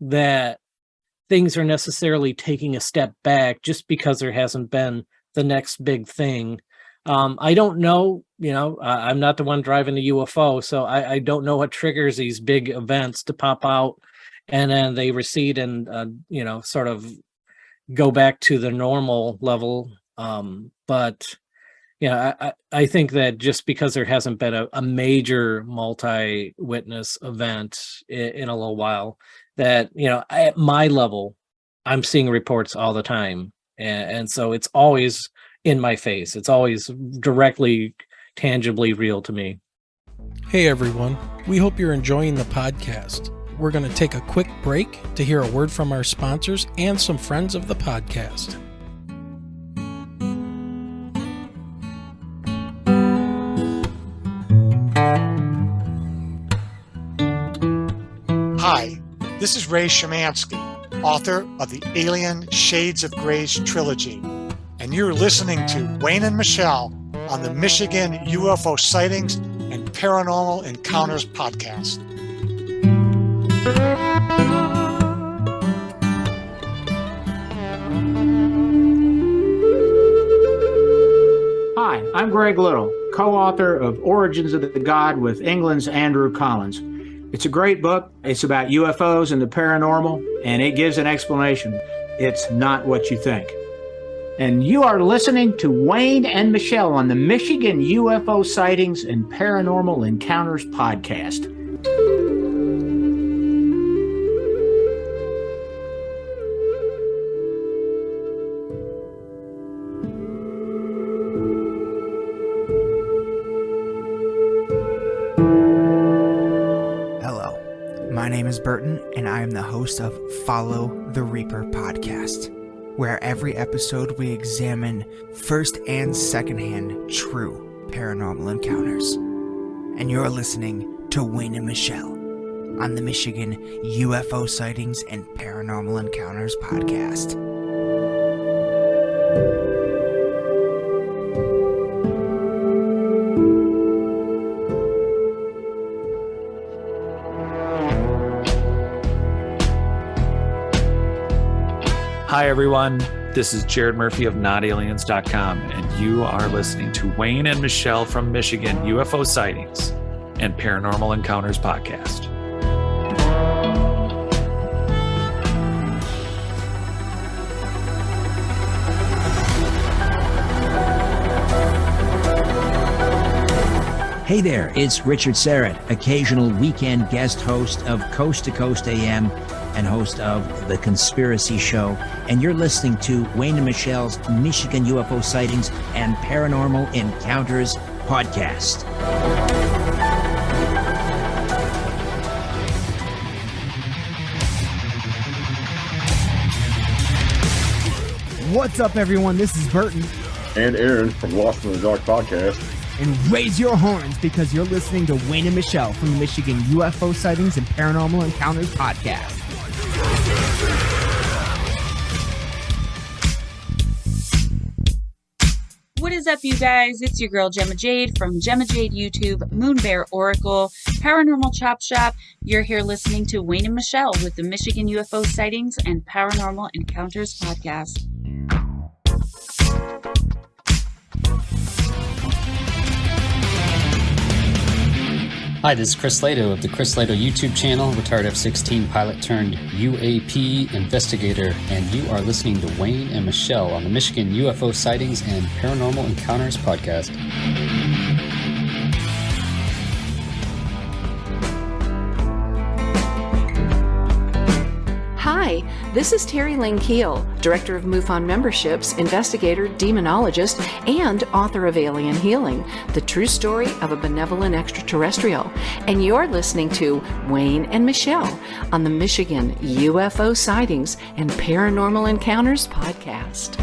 that things are necessarily taking a step back just because there hasn't been the next big thing. I don't know, I'm not the one driving the UFO, so I don't know what triggers these big events to pop out and then they recede and, sort of go back to the normal level. But I think that just because there hasn't been a major multi-witness event in a little while, that, at my level, I'm seeing reports all the time. And so it's always in my face. It's always directly, tangibly real to me. Hey everyone, we hope you're enjoying the podcast. We're going to take a quick break to hear a word from our sponsors and some friends of the podcast. Hi, this is Ray Szymanski, author of the Alien Shades of Grays trilogy, and you're listening to Wayne and Michelle on the Michigan UFO Sightings and Paranormal Encounters podcast. Hi, I'm Greg Little, co-author of Origins of the God with England's Andrew Collins. It's a great book. It's about UFOs and the paranormal, and it gives an explanation. It's not what you think. And you are listening to Wayne and Michelle on the Michigan UFO Sightings and Paranormal Encounters podcast. My name is Burton, and I am the host of Follow the Reaper podcast, where every episode we examine first and secondhand true paranormal encounters. And you're listening to Wayne and Michelle on the Michigan UFO Sightings and Paranormal Encounters podcast. Hi, everyone. This is Jared Murphy of NotAliens.com, and you are listening to Wayne and Michelle from Michigan UFO Sightings and Paranormal Encounters podcast. Hey there, it's Richard Serrett, occasional weekend guest host of Coast to Coast AM and host of The Conspiracy Show, and you're listening to Wayne and Michelle's Michigan UFO Sightings and Paranormal Encounters podcast. What's up, everyone? This is Burton. And Aaron from Lost in the Dark podcast. And raise your horns because you're listening to Wayne and Michelle from the Michigan UFO Sightings and Paranormal Encounters podcast. What is up, you guys? It's your girl Gemma Jade from Gemma Jade YouTube, Moon Bear Oracle, Paranormal Chop Shop. You're here listening to Wayne and Michelle with the Michigan UFO Sightings and Paranormal Encounters podcast. Hi, this is Chris Lato of the Chris Lato YouTube channel, retired F-16 pilot turned UAP investigator, and you are listening to Wayne and Michelle on the Michigan UFO Sightings and Paranormal Encounters podcast. Hi, this is Terry Lynn Keel, Director of MUFON Memberships, investigator, demonologist, and author of Alien Healing, the true story of a benevolent extraterrestrial. And you're listening to Wayne and Michelle on the Michigan UFO Sightings and Paranormal Encounters podcast.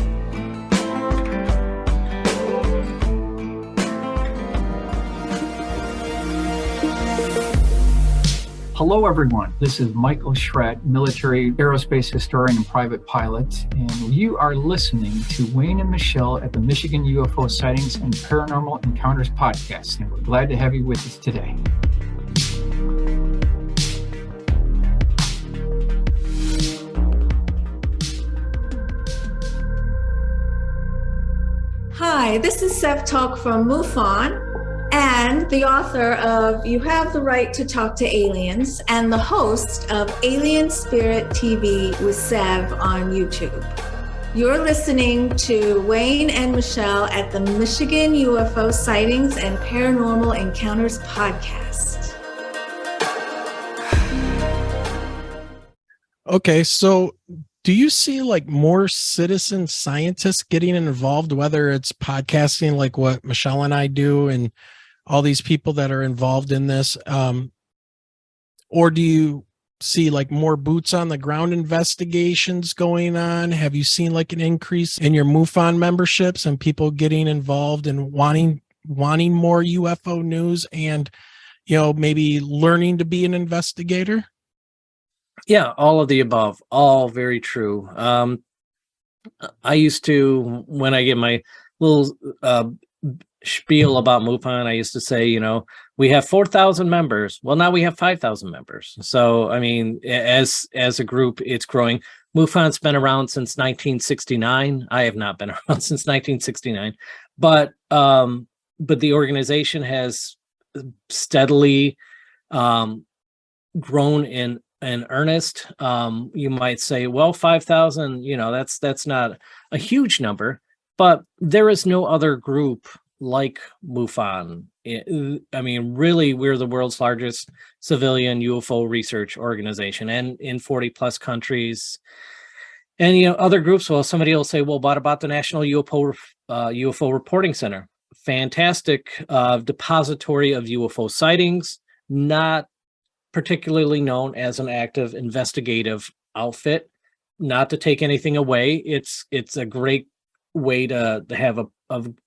Hello, everyone. This is Michael Schratt, military aerospace historian and private pilot, and you are listening to Wayne and Michelle at the Michigan UFO Sightings and Paranormal Encounters podcast, and we're glad to have you with us today. Hi, this is Sev Talk from MUFON, and the author of You Have the Right to Talk to Aliens, and the host of Alien Spirit TV with Sev on YouTube. You're listening to Wayne and Michelle at the Michigan UFO Sightings and Paranormal Encounters podcast. Okay, so do you see like more citizen scientists getting involved, whether it's podcasting like what Michelle and I do and all these people that are involved in this? Or do you see like more boots on the ground investigations going on? Have you seen like an increase in your MUFON memberships and people getting involved and wanting more UFO news and, you know, maybe learning to be an investigator? Yeah, all of the above, all very true. I used to, when I get my little spiel about MUFON, I used to say, you know, we have 4,000 members. Well, now we have 5,000 members. So, I mean, as a group, it's growing. MUFON's been around since 1969. I have not been around since 1969, but the organization has steadily grown in earnest. You might say, well, 5,000, you know, that's not a huge number, but there is no other group like MUFON. I mean, really, we're the world's largest civilian UFO research organization, and in 40 plus countries. And, you know, other groups, well, somebody will say, well, what about the National UFO Reporting Center? Fantastic depository of UFO sightings, not particularly known as an active investigative outfit. Not to take anything away, it's a great way to have a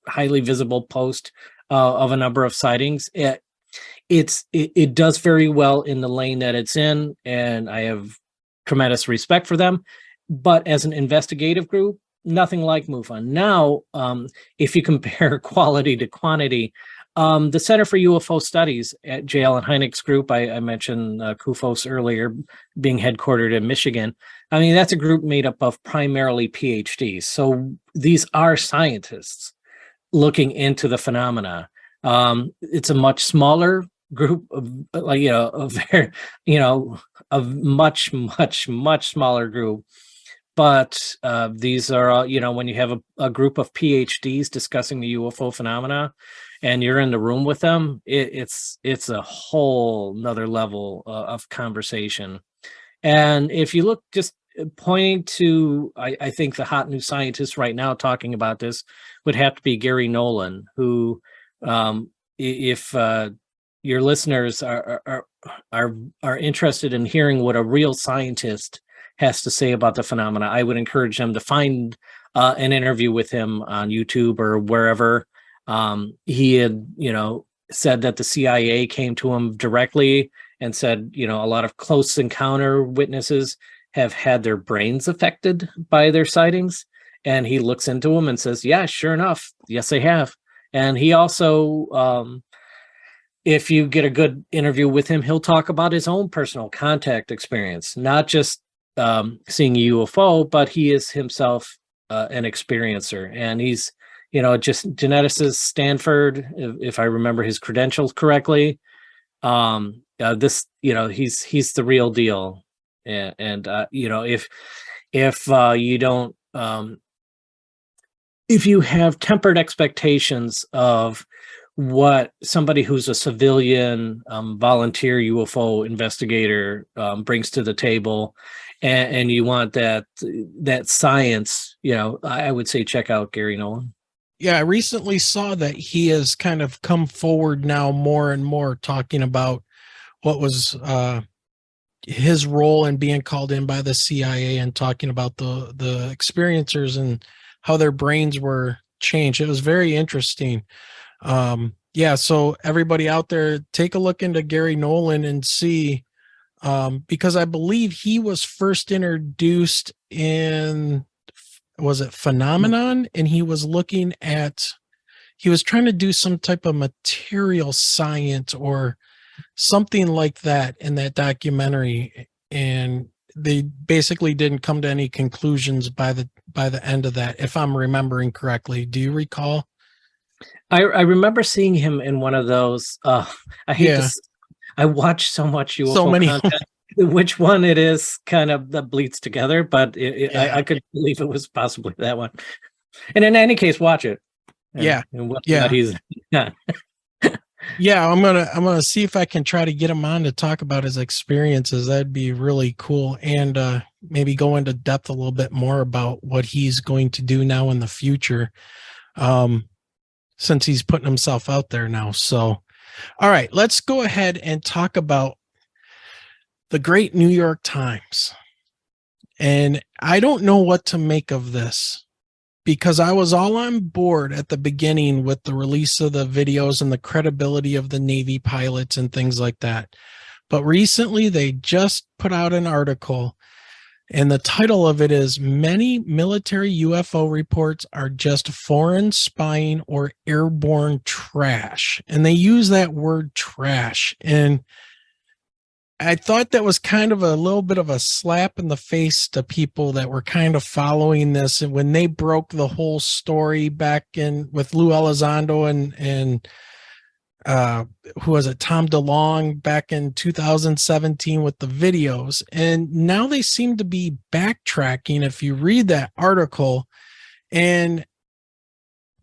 highly visible post of a number of sightings. It does very well in the lane that it's in, and I have tremendous respect for them. But as an investigative group, nothing like MUFON. Now, if you compare quality to quantity, the Center for UFO Studies at J.L. and Hynek's group, I mentioned CUFOS earlier, being headquartered in Michigan. I mean, that's a group made up of primarily PhDs. So these are scientists looking into the phenomena. It's a much smaller group of, like, you know, a much smaller group. But these are, you know, when you have a group of PhDs discussing the UFO phenomena and you're in the room with them, it's a whole nother level of conversation. And if you look, just pointing to, I think the hot new scientist right now talking about this would have to be Gary Nolan, who, if your listeners are interested in hearing what a real scientist has to say about the phenomena, I would encourage them to find an interview with him on YouTube or wherever. He had, you know, said that the CIA came to him directly and said, you know, a lot of close encounter witnesses have had their brains affected by their sightings. And he looks into them and says, yeah, sure enough. Yes, they have. And he also, if you get a good interview with him, he'll talk about his own personal contact experience, not just seeing a UFO, but he is himself an experiencer. And he's, you know, just geneticist, Stanford, if I remember his credentials correctly. This, you know, he's the real deal. And you know, if you don't, if you have tempered expectations of what somebody who's a civilian volunteer UFO investigator brings to the table, and you want that science, you know, I would say check out Gary Nolan. Yeah, I recently saw that he has kind of come forward now more and more talking about what was his role in being called in by the CIA and talking about the experiencers and how their brains were changed. It was very interesting. Yeah, so everybody out there, take a look into Gary Nolan and see because I believe he was first introduced in, was it Phenomenon? And he was trying to do some type of material science or something like that in that documentary. And they basically didn't come to any conclusions by the end of that, if I'm remembering correctly. Do you recall? I remember seeing him in one of those. I hate to. I watch so much UFO content. Which one it is kind of that bleeds together, but I could believe it was possibly that one. And in any case, watch it. And what he's Yeah, I'm gonna see if I can try to get him on to talk about his experiences. That'd be really cool, and maybe go into depth a little bit more about what he's going to do now in the future, since he's putting himself out there now. So, all right, let's go ahead and talk about the great New York Times. And I don't know what to make of this, because I was all on board at the beginning with the release of the videos and the credibility of the Navy pilots and things like that. But recently they just put out an article, and the title of it is "Many Military UFO Reports Are Just Foreign Spying or Airborne Trash." And they use that word trash. And I thought that was kind of a little bit of a slap in the face to people that were kind of following this. And when they broke the whole story back in with Lou Elizondo and who was it, Tom DeLonge, back in 2017 with the videos. And now they seem to be backtracking if you read that article, and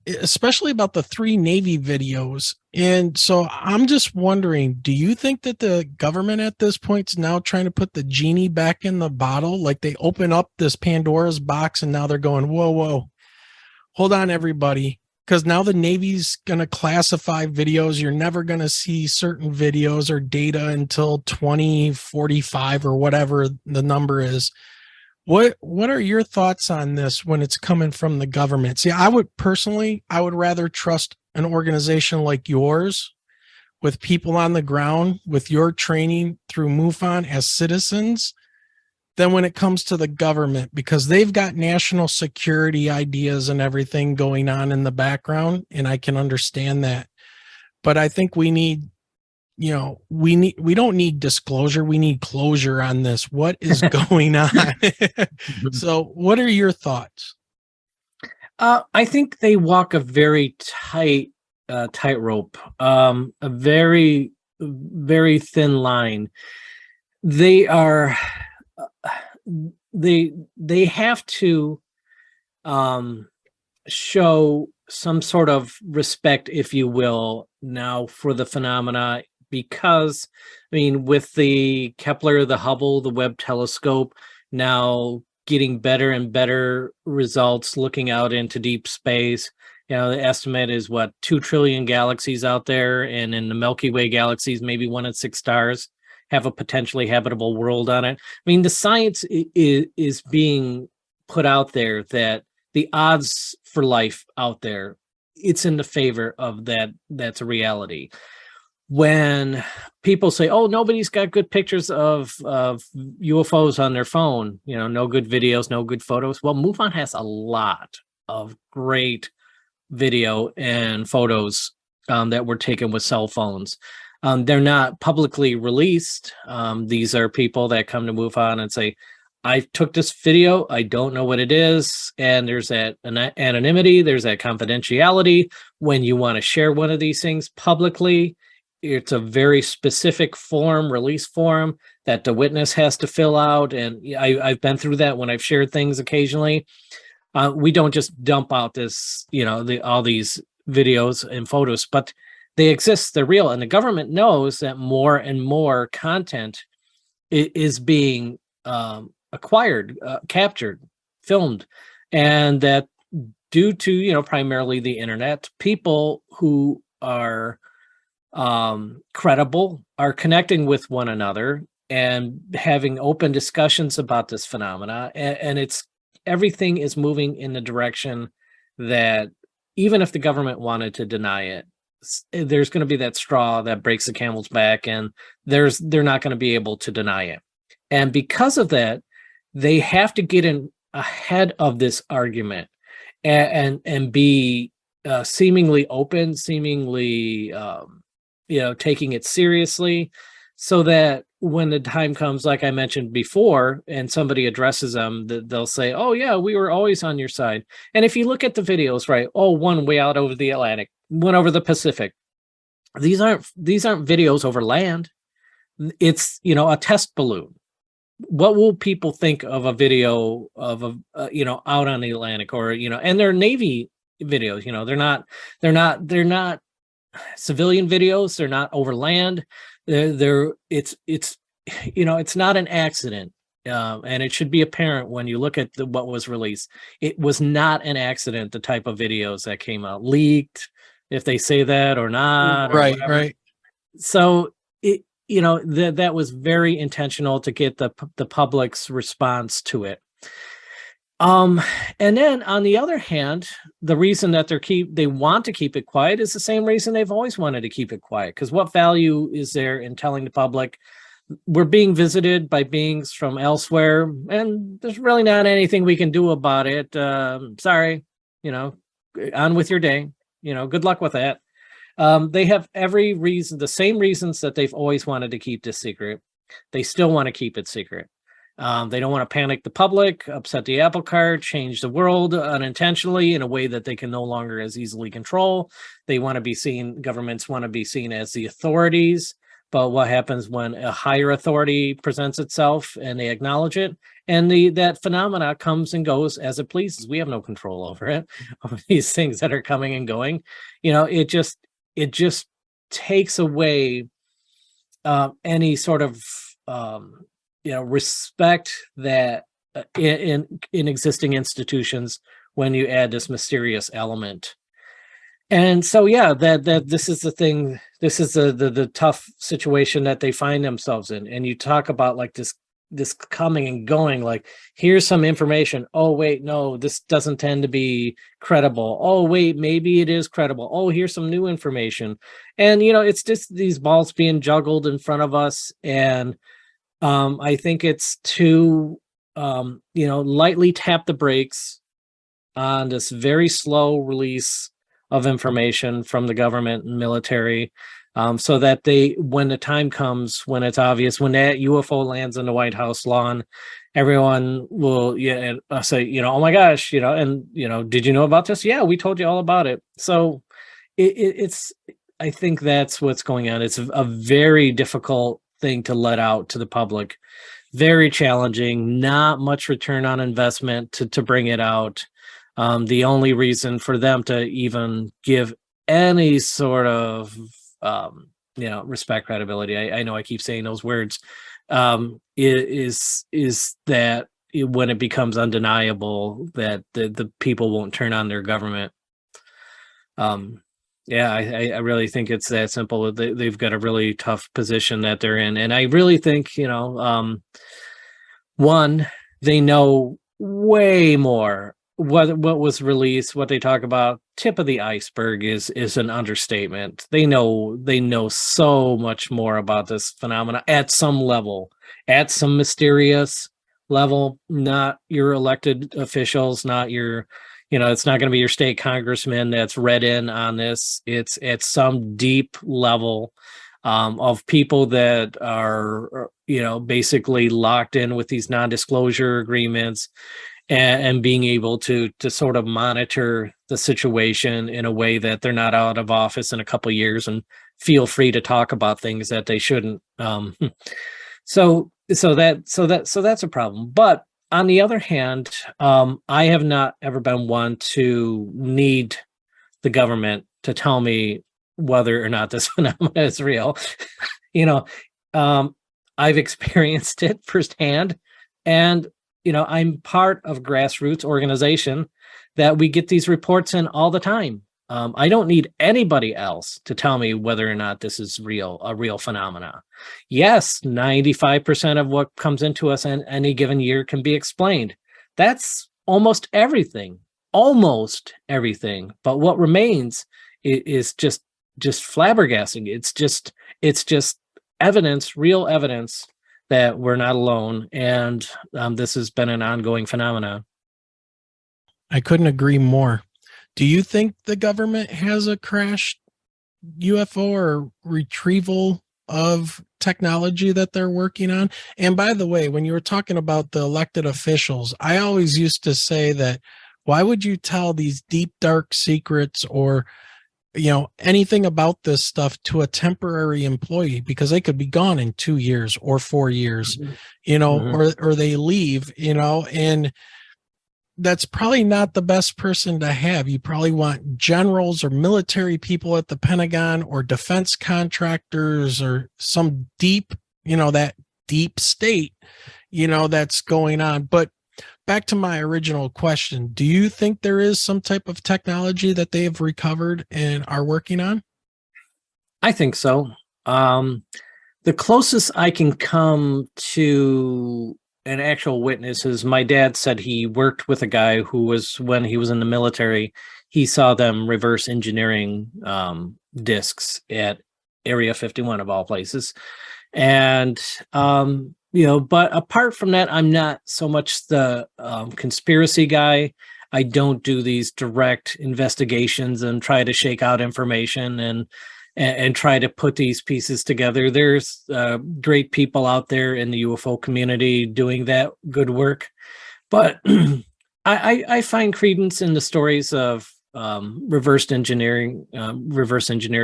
especially about the 3 Navy videos. And so I'm just wondering, do you think that the government at this point is now trying to put the genie back in the bottle? Like they open up this Pandora's box and now they're going, whoa, hold on, everybody. Because now the Navy's going to classify videos. You're never going to see certain videos or data until 2045 or whatever the number is. What are your thoughts on this when it's coming from the government? See, I would rather trust an organization like yours with people on the ground, with your training through MUFON as citizens, than when it comes to the government, because they've got national security ideas and everything going on in the background. And I can understand that. But I think we don't need disclosure. We need closure on this. What is going on? So what are your thoughts? I think they walk a very tightrope, a very, very thin line. They are, they have to show some sort of respect, if you will, now for the phenomena, because, I mean, with the Kepler, the Hubble, the Webb telescope now getting better and better results looking out into deep space. You know, the estimate is 2 trillion galaxies out there, and in the Milky Way galaxies, maybe 1 in 6 stars have a potentially habitable world on it. I mean, the science is being put out there that the odds for life out there, it's in the favor of that. That's a reality. When people say, "Oh, nobody's got good pictures of UFOs on their phone," no good videos, no good photos. Well, MUFON has a lot of great video and photos that were taken with cell phones. They're not publicly released. These are people that come to MUFON and say, "I took this video. I don't know what it is." And there's that anonymity. There's that confidentiality. When you want to share one of these things publicly, it's a very specific release form that the witness has to fill out. And I've been through that when I've shared things occasionally. We don't just dump out this, all these videos and photos, but they exist, they're real. And the government knows that more and more content is being acquired, captured, filmed, and that due to, primarily the internet, people who are credible are connecting with one another and having open discussions about this phenomena, and everything is moving in the direction that, even if the government wanted to deny it, there's going to be that straw that breaks the camel's back, and they're not going to be able to deny it. And because of that, they have to get in ahead of this argument and be seemingly open, seemingly taking it seriously, so that when the time comes, like I mentioned before, and somebody addresses them, they'll say, "Oh yeah, we were always on your side." And if you look at the videos, right? Oh, one way out over the Atlantic, one over the Pacific. These aren't videos over land. It's a test balloon. What will people think of a video of out on the Atlantic, or and they're Navy videos? They're not civilian videos. They're not over land. It's not an accident, and it should be apparent when you look at what was released. It was not an accident. The type of videos that came out, leaked, if they say that or not, right. So that was very intentional to get the public's response to it. And then on the other hand, the reason that they want to keep it quiet is the same reason they've always wanted to keep it quiet. Because what value is there in telling the public we're being visited by beings from elsewhere, and there's really not anything we can do about it? Sorry, on with your day. Good luck with that. They have every reason, the same reasons that they've always wanted to keep this secret. They still want to keep it secret. They don't want to panic the public, upset the apple cart, change the world unintentionally in a way that they can no longer as easily control. Governments want to be seen as the authorities. But what happens when a higher authority presents itself and they acknowledge it, and that phenomena comes and goes as it pleases? We have no control over it, over these things that are coming and going. It just takes away any sort of respect that in existing institutions when you add this mysterious element. And so that this is the thing. This is the tough situation that they find themselves in. And you talk about like this coming and going, like, here's some information. Oh wait, no, this doesn't tend to be credible. Oh wait, maybe it is credible. Oh, here's some new information. And it's just these balls being juggled in front of us. And I think it's to lightly tap the brakes on this very slow release of information from the government and military, so that when the time comes, when it's obvious, when that UFO lands on the White House lawn, everyone will say, oh my gosh, and did you know about this? Yeah, we told you all about it. So it's I think that's what's going on. It's a very difficult thing to let out to the public, very challenging, not much return on investment to bring it out. The only reason for them to even give any sort of respect, credibility, I know I keep saying those words, is that when it becomes undeniable that the people won't turn on their government. I really think it's that simple. They've got a really tough position that they're in, and I really think one, they know way more. What was released, what they talk about, tip of the iceberg is an understatement. They know so much more about this phenomena at some level, at some mysterious level. Not your elected officials, not your, it's not going to be your state congressman that's read in on this. It's at some deep level of people that are, basically locked in with these non-disclosure agreements. And being able to sort of monitor the situation in a way that they're not out of office in a couple of years and feel free to talk about things that they shouldn't. So that's a problem. But on the other hand, I have not ever been one to need the government to tell me whether or not this phenomenon is real. I've experienced it firsthand, and I'm part of a grassroots organization that we get these reports in all the time. I don't need anybody else to tell me whether or not this is a real phenomena. Yes, 95% of what comes into us in any given year can be explained. That's almost everything. But what remains is just just flabbergasting. It's just evidence, real evidence that we're not alone, and this has been an ongoing phenomenon. I couldn't agree more. Do you think the government has a crashed UFO or retrieval of technology that they're working on? And by the way, when you were talking about the elected officials, I always used to say that, why would you tell these deep, dark secrets or, anything about this stuff to a temporary employee? Because they could be gone in 2 years or 4 years, or they leave, and that's probably not the best person to have. You probably want generals or military people at the Pentagon or defense contractors or some deep, that deep state, that's going on. But back to my original question, do you think there is some type of technology that they have recovered and are working on? I think so. The closest I can come to an actual witness is my dad said he worked with a guy who was, when he was in the military, he saw them reverse engineering discs at Area 51 of all places. And, but apart from that, I'm not so much the conspiracy guy. I don't do these direct investigations and try to shake out information and try to put these pieces together. There's great people out there in the UFO community doing that good work. But I find credence in the stories of reverse engineer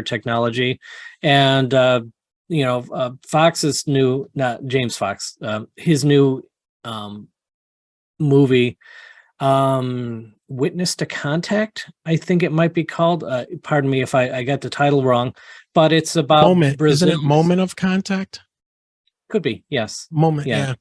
technology. And, Fox's new, not James Fox, his new movie, Witness to Contact, I think it might be called. Pardon me if I got the title wrong, but it's about Moment. Isn't it Moment of Contact? Could be, yes. Moment, yeah.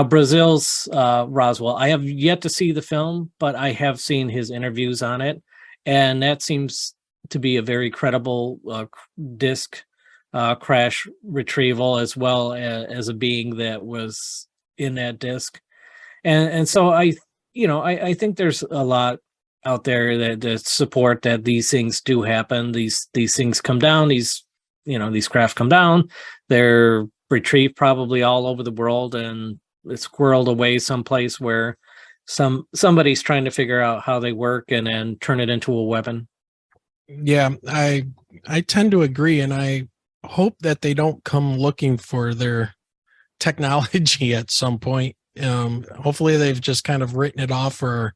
Brazil's Roswell. I have yet to see the film, but I have seen his interviews on it, and that seems to be a very credible disc crash retrieval, as well as a being that was in that disc. And so I think there's a lot out there that support that these things do happen. These things come down. These craft come down. They're retrieved probably all over the world, and it's squirreled away someplace where somebody's trying to figure out how they work and then turn it into a weapon. Yeah, I tend to agree, and I hope that they don't come looking for their technology at some point. Hopefully they've just kind of written it off or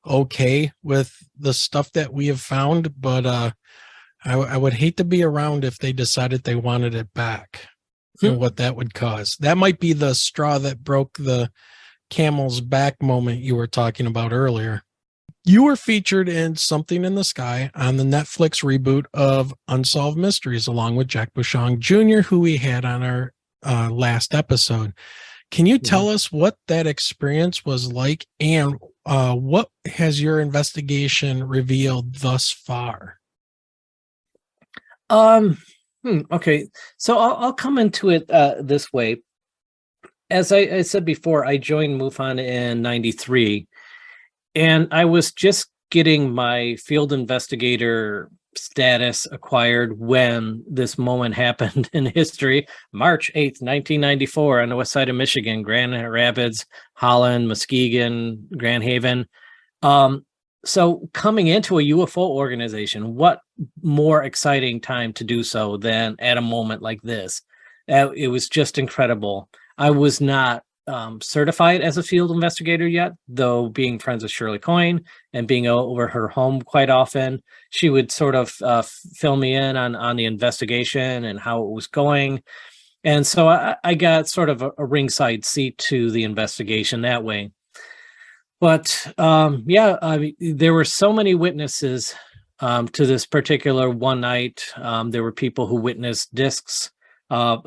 okay with the stuff that we have found, but I would hate to be around if they decided they wanted it back and what that would cause. That might be the straw that broke the camel's back moment you were talking about earlier. You were featured in Something in the Sky on the Netflix reboot of Unsolved Mysteries, along with Jack Bouchon Jr., who we had on our last episode. Can you tell us what that experience was like, and what has your investigation revealed thus far? Okay, so I'll come into it this way. As I said before, I joined MUFON in '93, and I was just getting my field investigator status acquired when this moment happened in history. March 8th, 1994, on the west side of Michigan, Grand Rapids, Holland, Muskegon, Grand Haven. So coming into a UFO organization, what more exciting time to do so than at a moment like this? It was just incredible. I was not certified as a field investigator yet, though being friends with Shirley Coyne and being over her home quite often, she would sort of fill me in on the investigation and how it was going. And so I got sort of a ringside seat to the investigation that way. But there were so many witnesses to this particular one night. There were people who witnessed discs,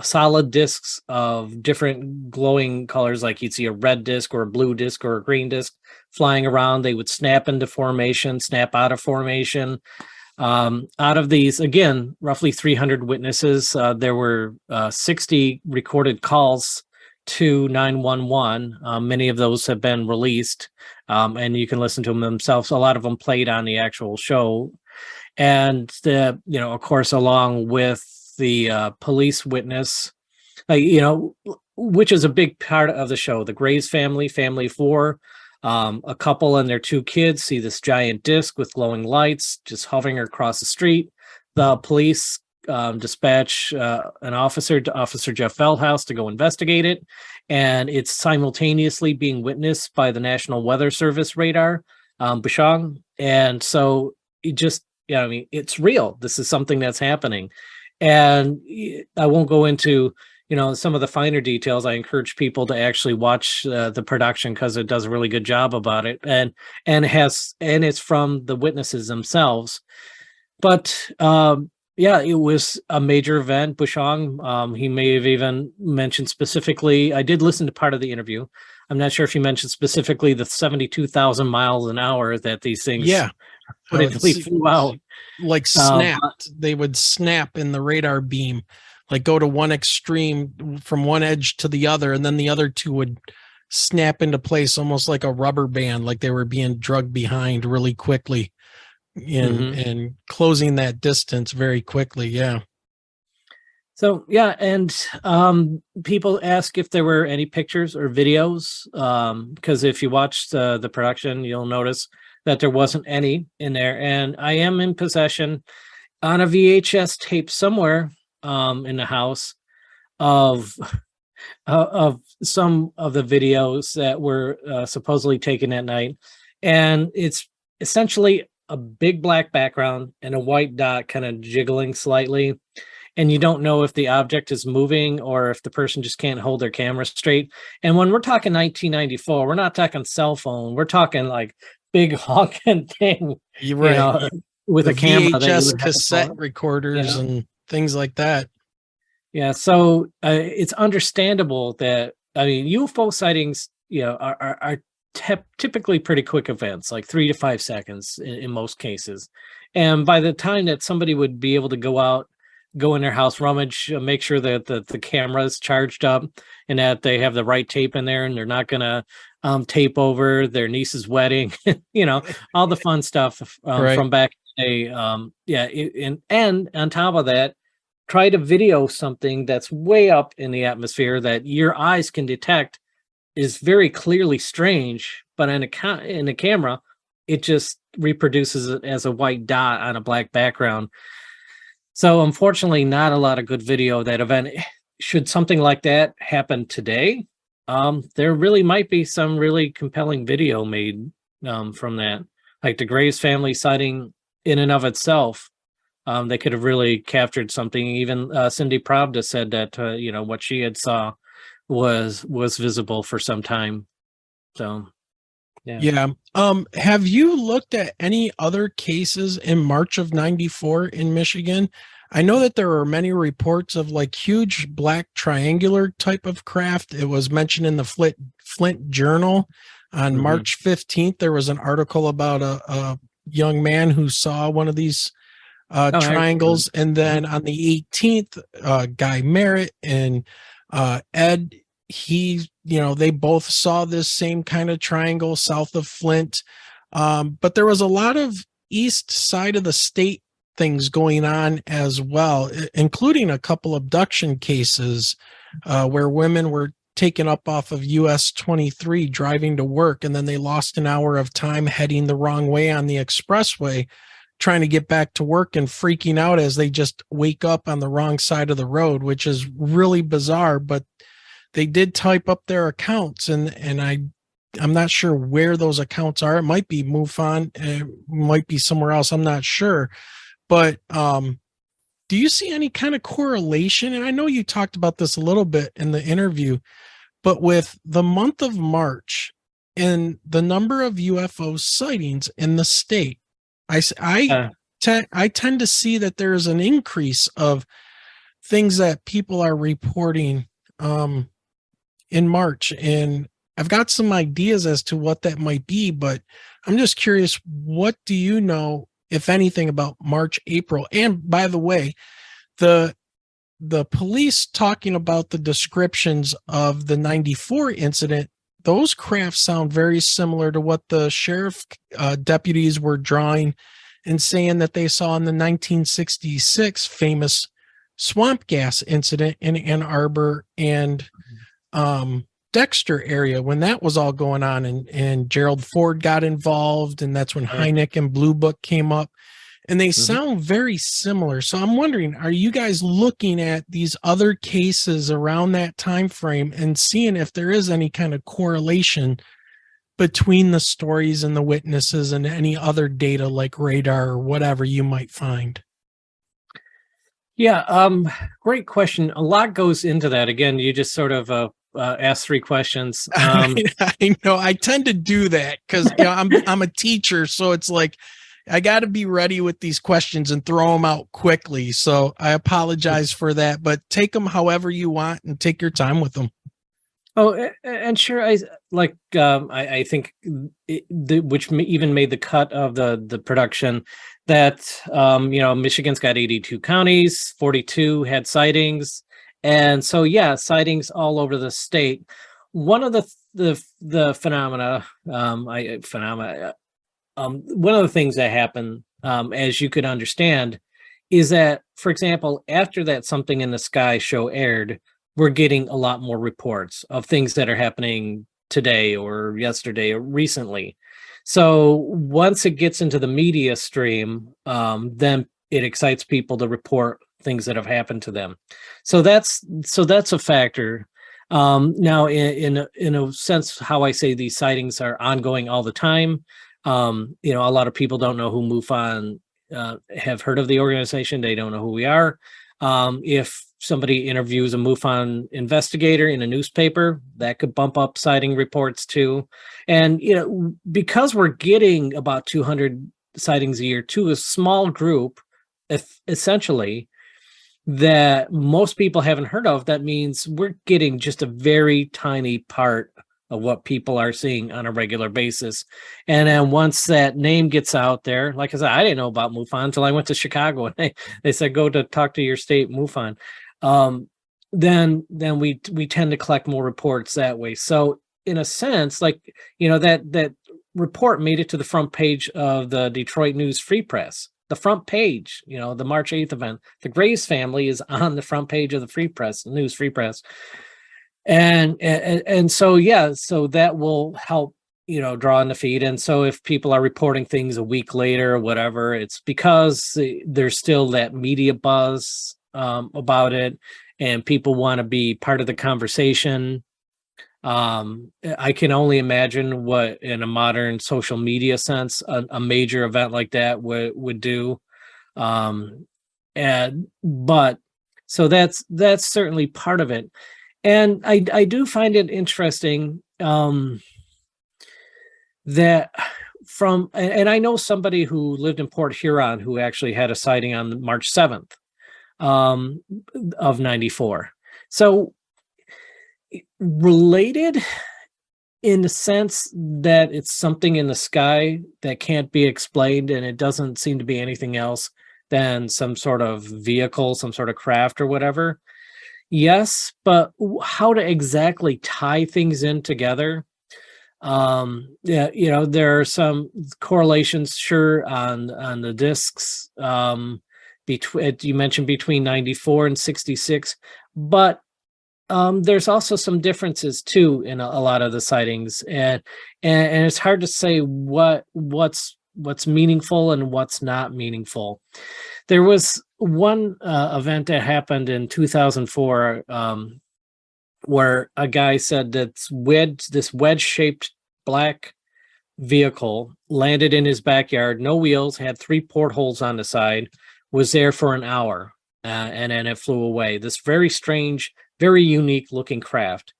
solid discs of different glowing colors, like you'd see a red disc or a blue disc or a green disc flying around. They would snap into formation, snap out of formation. Out of these, again, roughly 300 witnesses, there were 60 recorded calls to 911. Many of those have been released, and you can listen to them themselves. A lot of them played on the actual show. And of course, along with the police witness, which is a big part of the show. The Grays family, family 4, a couple and their 2 kids see this giant disc with glowing lights just hovering across the street. The police dispatch an officer, Officer Jeff Feldhaus, to go investigate it, and it's simultaneously being witnessed by the National Weather Service radar, Bushong. And so it's real. This is something that's happening, and I won't go into some of the finer details. I encourage people to actually watch the production, because it does a really good job about it, and it's from the witnesses themselves. But it was a major event. Bushong, he may have even mentioned specifically, I did listen to part of the interview. I'm not sure if he mentioned specifically the 72,000 miles an hour that these things flew out. Like snapped. They would snap in the radar beam, like go to one extreme from one edge to the other, and then the other 2 would snap into place almost like a rubber band, like they were being drugged behind really quickly and closing that distance very quickly. Yeah. So, and people ask if there were any pictures or videos, because if you watch the production, you'll notice that there wasn't any in there. And I am in possession on a VHS tape somewhere in the house of some of the videos that were supposedly taken at night. And it's essentially a big black background and a white dot kind of jiggling slightly. And you don't know if the object is moving or if the person just can't hold their camera straight. And when we're talking 1994, we're not talking cell phone. We're talking like big honking thing, You're right. With the a camera. VHS cassette recorders and things like that. Yeah. So it's understandable that, UFO sightings, are typically pretty quick events, like 3 to 5 seconds in most cases. And by the time that somebody would be able to go in their house, rummage, make sure that the camera is charged up and that they have the right tape in there, and they're not going to tape over their niece's wedding, all the fun stuff from back in the day. And on top of that, try to video something that's way up in the atmosphere that your eyes can detect is very clearly strange, but in a camera, it just reproduces it as a white dot on a black background. So unfortunately, not a lot of good video of that event. Should something like that happen today, there really might be some really compelling video made from that. Like the Graves family sighting in and of itself, they could have really captured something. Even Cindy Pravda said that what she had saw was visible for some time. So yeah. Have you looked at any other cases in March of 94 in Michigan? I know that there are many reports of like huge black triangular type of craft. It was mentioned in the Flint Journal on March 15th. There was an article about a young man who saw one of these triangles. And then on the 18th, Guy Merritt and Ed, they both saw this same kind of triangle south of Flint. But there was a lot of east side of the state things going on as well, including a couple abduction cases where women were taken up off of US 23 driving to work, and then they lost an hour of time heading the wrong way on the expressway, trying to get back to work and freaking out as they just wake up on the wrong side of the road, which is really bizarre. But they did type up their accounts, and I'm not sure where those accounts are. It might be MUFON, it might be somewhere else. I'm not sure. But do you see any kind of correlation? And I know you talked about this a little bit in the interview, but with the month of March and the number of UFO sightings in the state, I tend to see that there is an increase of things that people are reporting in March. And I've got some ideas as to what that might be, but I'm just curious, what do you know, if anything, about March, April? And by the way, the police talking about the descriptions of the 94 incident, those crafts sound very similar to what the sheriff deputies were drawing and saying that they saw in the 1966 famous swamp gas incident in Ann Arbor and Dexter area when that was all going on, and Gerald Ford got involved, and that's when Hynek and Blue Book came up, and they sound very similar. So I'm wondering, are you guys looking at these other cases around that time frame and seeing if there is any kind of correlation between the stories and the witnesses and any other data like radar or whatever you might find? Yeah, great question. A lot goes into that. Again, you just sort of asked three questions. I know I tend to do that because I'm a teacher, so it's like I got to be ready with these questions and throw them out quickly. So I apologize for that, but take them however you want and take your time with them. Oh, and sure, I think which even made the cut of the production that Michigan's got 82 counties, 42 had sightings, and so sightings all over the state. One of the phenomena, one of the things that happen, as you could understand, is that, for example, after that Something in the Sky show aired, we're getting a lot more reports of things that are happening today or yesterday or recently. So once it gets into the media stream, then it excites people to report things that have happened to them. So that's a factor. Now, in a sense, how I say these sightings are ongoing all the time. A lot of people don't know who MUFON, have heard of the organization. They don't know who we are. If somebody interviews a MUFON investigator in a newspaper, that could bump up sighting reports too. And, because we're getting about 200 sightings a year to a small group, essentially, that most people haven't heard of, that means we're getting just a very tiny part of what people are seeing on a regular basis. And then once that name gets out there, like I said, I didn't know about MUFON until I went to Chicago, and they said, go to talk to your state MUFON. Then we tend to collect more reports that way. So in a sense, that report made it to the front page of the Detroit News Free Press. The front page, the March 8th event, the Graves family is on the front page of the Free Press, the News Free Press. And so that will help, draw in the feed. And so if people are reporting things a week later or whatever, it's because there's still that media buzz about it, and people want to be part of the conversation. I can only imagine what, in a modern social media sense, a major event like that would do. But so that's certainly part of it. And I do find it interesting that and I know somebody who lived in Port Huron who actually had a sighting on March 7th of 94. So related in the sense that it's something in the sky that can't be explained, and it doesn't seem to be anything else than some sort of vehicle, some sort of craft or whatever. Yes, but how to exactly tie things in together? There are some correlations, sure, on the discs. Between, you mentioned between 94 and 66, but there's also some differences too in a lot of the sightings, and it's hard to say what's meaningful and what's not meaningful. There was one event that happened in 2004 where a guy said that this wedge-shaped black vehicle landed in his backyard, no wheels, had 3 portholes on the side, was there for an hour, and then it flew away. This very strange, very unique looking craft.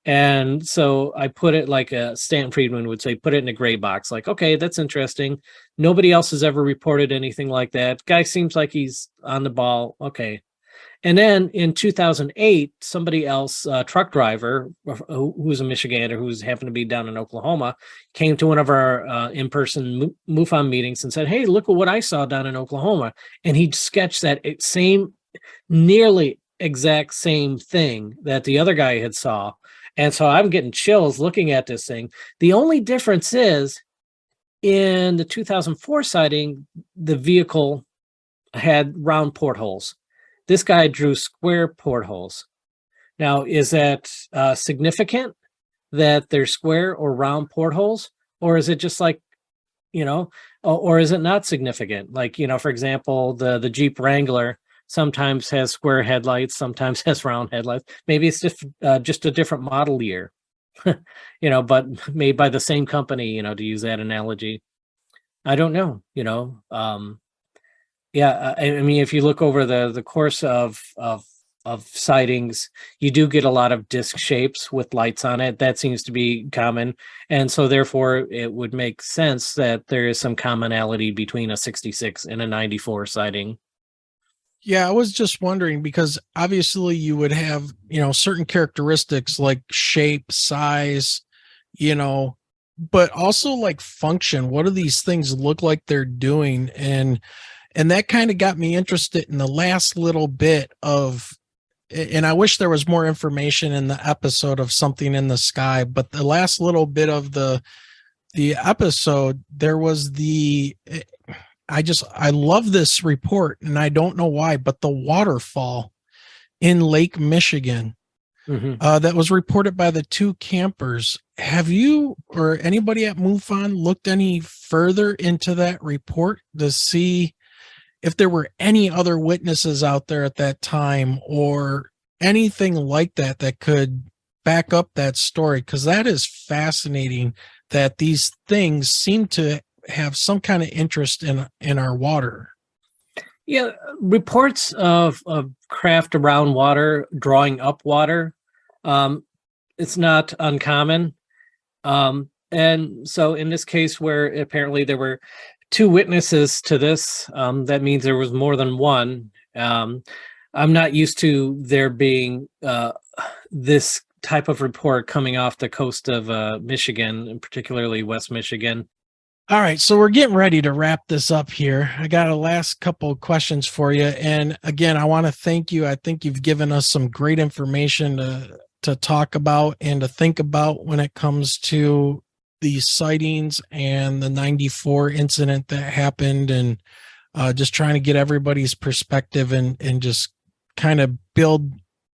And so I put it, like Stan Friedman would say, put it in a gray box. Like, okay, that's interesting. Nobody else has ever reported anything like that. Guy seems like he's on the ball. Okay. And then in 2008, somebody else, truck driver, who's a Michigander, who's happened to be down in Oklahoma, came to one of our in-person MUFON meetings and said, hey, look at what I saw down in Oklahoma. And he sketched that same, nearly exact same thing that the other guy had saw. And so I'm getting chills looking at this thing. The only difference is In the 2004 sighting, the vehicle had round portholes. This guy drew square portholes. Now, is that significant that they're square or round portholes? Or is it just like, or is it not significant? Like, for example, the Jeep Wrangler sometimes has square headlights, sometimes has round headlights. Maybe it's just a different model year, but made by the same company, to use that analogy. I don't know, yeah, I mean, if you look over the course of sightings, you do get a lot of disc shapes with lights on it. That seems to be common, and so therefore it would make sense that there is some commonality between a 66 and a 94 sighting. Yeah, I was just wondering because obviously you would have, certain characteristics like shape, size, but also like function. What do these things look like they're doing? And that kind of got me interested in the last little bit of, and I wish there was more information in the episode of Something in the Sky, but the last little bit of the episode, there was I love this report, and I don't know why, but the waterfall in Lake Michigan that was reported by the two campers. Have you or anybody at MUFON looked any further into that report to see if there were any other witnesses out there at that time or anything like that that could back up that story? Because that is fascinating that these things seem to have some kind of interest in our water. Yeah, reports of craft around water, drawing up water, it's not uncommon. And so in this case where apparently there were two witnesses to this, that means there was more than one. I'm not used to there being this type of report coming off the coast of Michigan, and particularly West Michigan. All right, so we're getting ready to wrap this up here. I got a last couple of questions for you. And again, I want to thank you. I think you've given us some great information to talk about and to think about when it comes to these sightings and the 94 incident that happened, and just trying to get everybody's perspective and just kind of build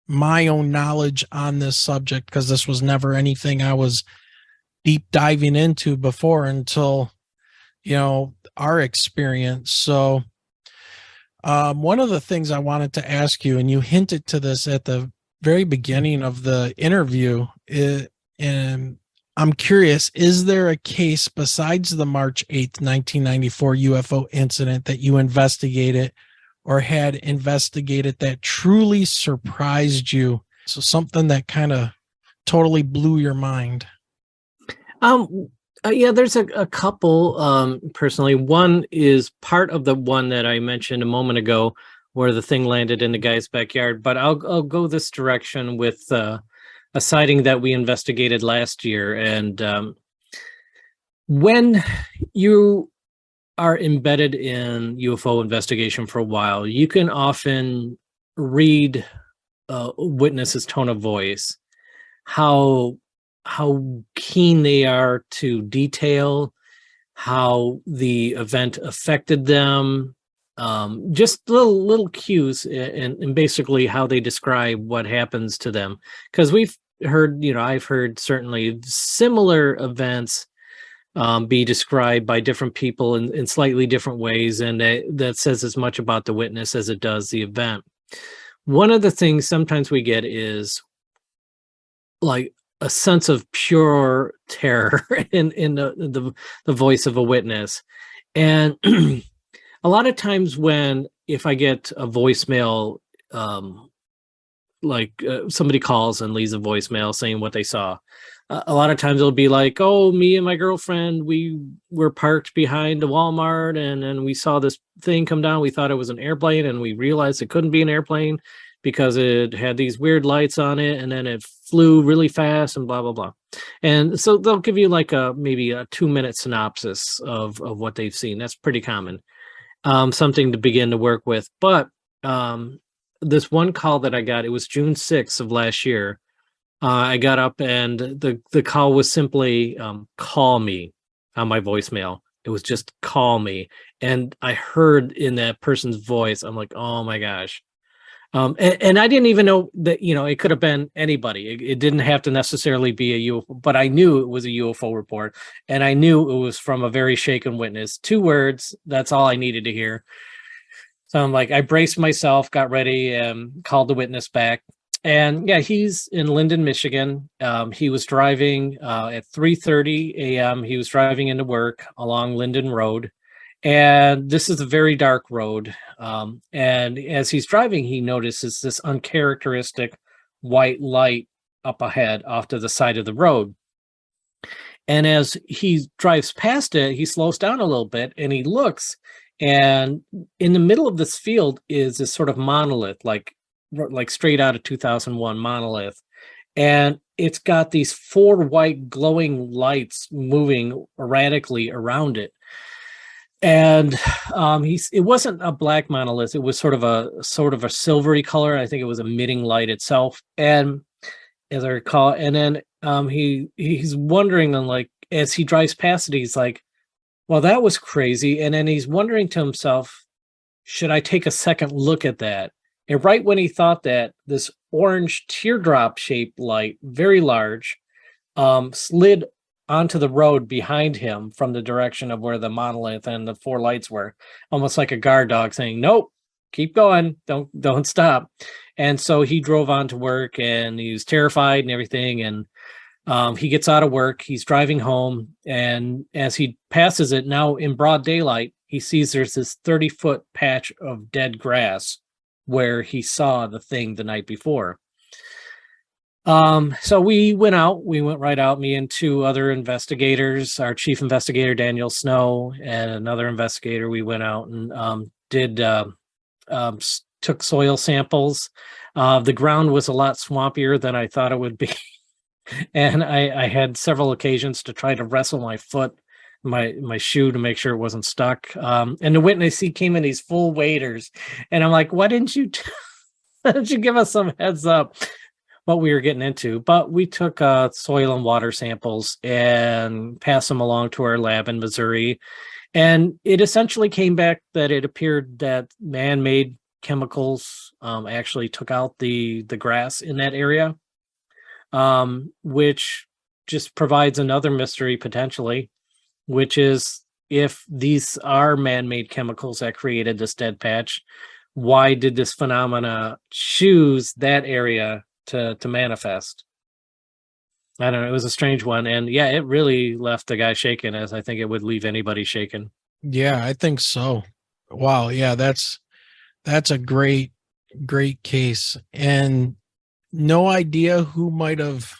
my own knowledge on this subject, because this was never anything I was deep diving into before until our experience. So one of the things I wanted to ask you, and you hinted to this at the very beginning of the interview, and I'm curious, is there a case besides the March 8th, 1994 UFO incident that you investigated or had investigated that truly surprised you? So something that kind of totally blew your mind. Yeah, there's a couple, personally. One is part of the one that I mentioned a moment ago where the thing landed in the guy's backyard, but I'll go this direction with a sighting that we investigated last year. And when you are embedded in UFO investigation for a while, you can often read a witness's tone of voice, how keen they are to detail, how the event affected them, just little cues, and basically how they describe what happens to them. Because we've heard, I've heard certainly similar events be described by different people in slightly different ways, and that says as much about the witness as it does the event. One of the things sometimes we get is like a sense of pure terror in the voice of a witness. And a lot of times if I get a voicemail, somebody calls and leaves a voicemail saying what they saw, a lot of times it'll be like, oh, me and my girlfriend, we were parked behind a Walmart and we saw this thing come down. We thought it was an airplane, and we realized it couldn't be an airplane because it had these weird lights on it, and then it flew really fast and blah, blah, blah. And so they'll give you like maybe a 2-minute synopsis of what they've seen. That's pretty common. Something to begin to work with. But this one call that I got, it was June 6th of last year. I got up and the call was simply call me on my voicemail. It was just call me. And I heard in that person's voice, I'm like, oh my gosh. And I didn't even know that, it could have been anybody. It didn't have to necessarily be a UFO, but I knew it was a UFO report, and I knew it was from a very shaken witness. 2 words. That's all I needed to hear. So I'm like, I braced myself, got ready, and called the witness back. And yeah, he's in Linden, Michigan. He was driving at 3:30 a.m. He was driving into work along Linden Road. And this is a very dark road. And as he's driving, he notices this uncharacteristic white light up ahead off to the side of the road. And as he drives past it, he slows down a little bit and he looks. And in the middle of this field is this sort of monolith, like straight out of 2001 monolith. And it's got these 4 white glowing lights moving erratically around it. And it wasn't a black monolith. It was sort of a silvery color. I think it was emitting light itself. And as I recall, and then he's wondering, and like as he drives past it, he's like, well, that was crazy. And then he's wondering to himself, should I take a second look at that? And right when he thought that, this orange teardrop shaped light, very large, slid onto the road behind him from the direction of where the monolith and the 4 lights were, almost like a guard dog saying, nope, keep going, don't stop. And so he drove on to work, and he was terrified and everything. And he gets out of work, he's driving home, and as he passes it now in broad daylight, he sees there's this 30-foot patch of dead grass where he saw the thing the night before. So we went right out, me and 2 other investigators, our chief investigator, Daniel Snow, and another investigator. We went out and took soil samples. The ground was a lot swampier than I thought it would be. And I had several occasions to try to wrestle my foot, my shoe, to make sure it wasn't stuck. And the witness, he came in these full waders, and I'm like, why didn't you give us some heads up what we were getting into? But we took soil and water samples and passed them along to our lab in Missouri. And it essentially came back that it appeared that man-made chemicals actually took out the grass in that area, which just provides another mystery potentially, which is, if these are man-made chemicals that created this dead patch, why did this phenomena choose that area to manifest? I don't know. It was a strange one. And yeah, it really left the guy shaken, as I think it would leave anybody shaken. Yeah, I think so. Wow. Yeah, that's a great case. And no idea who might have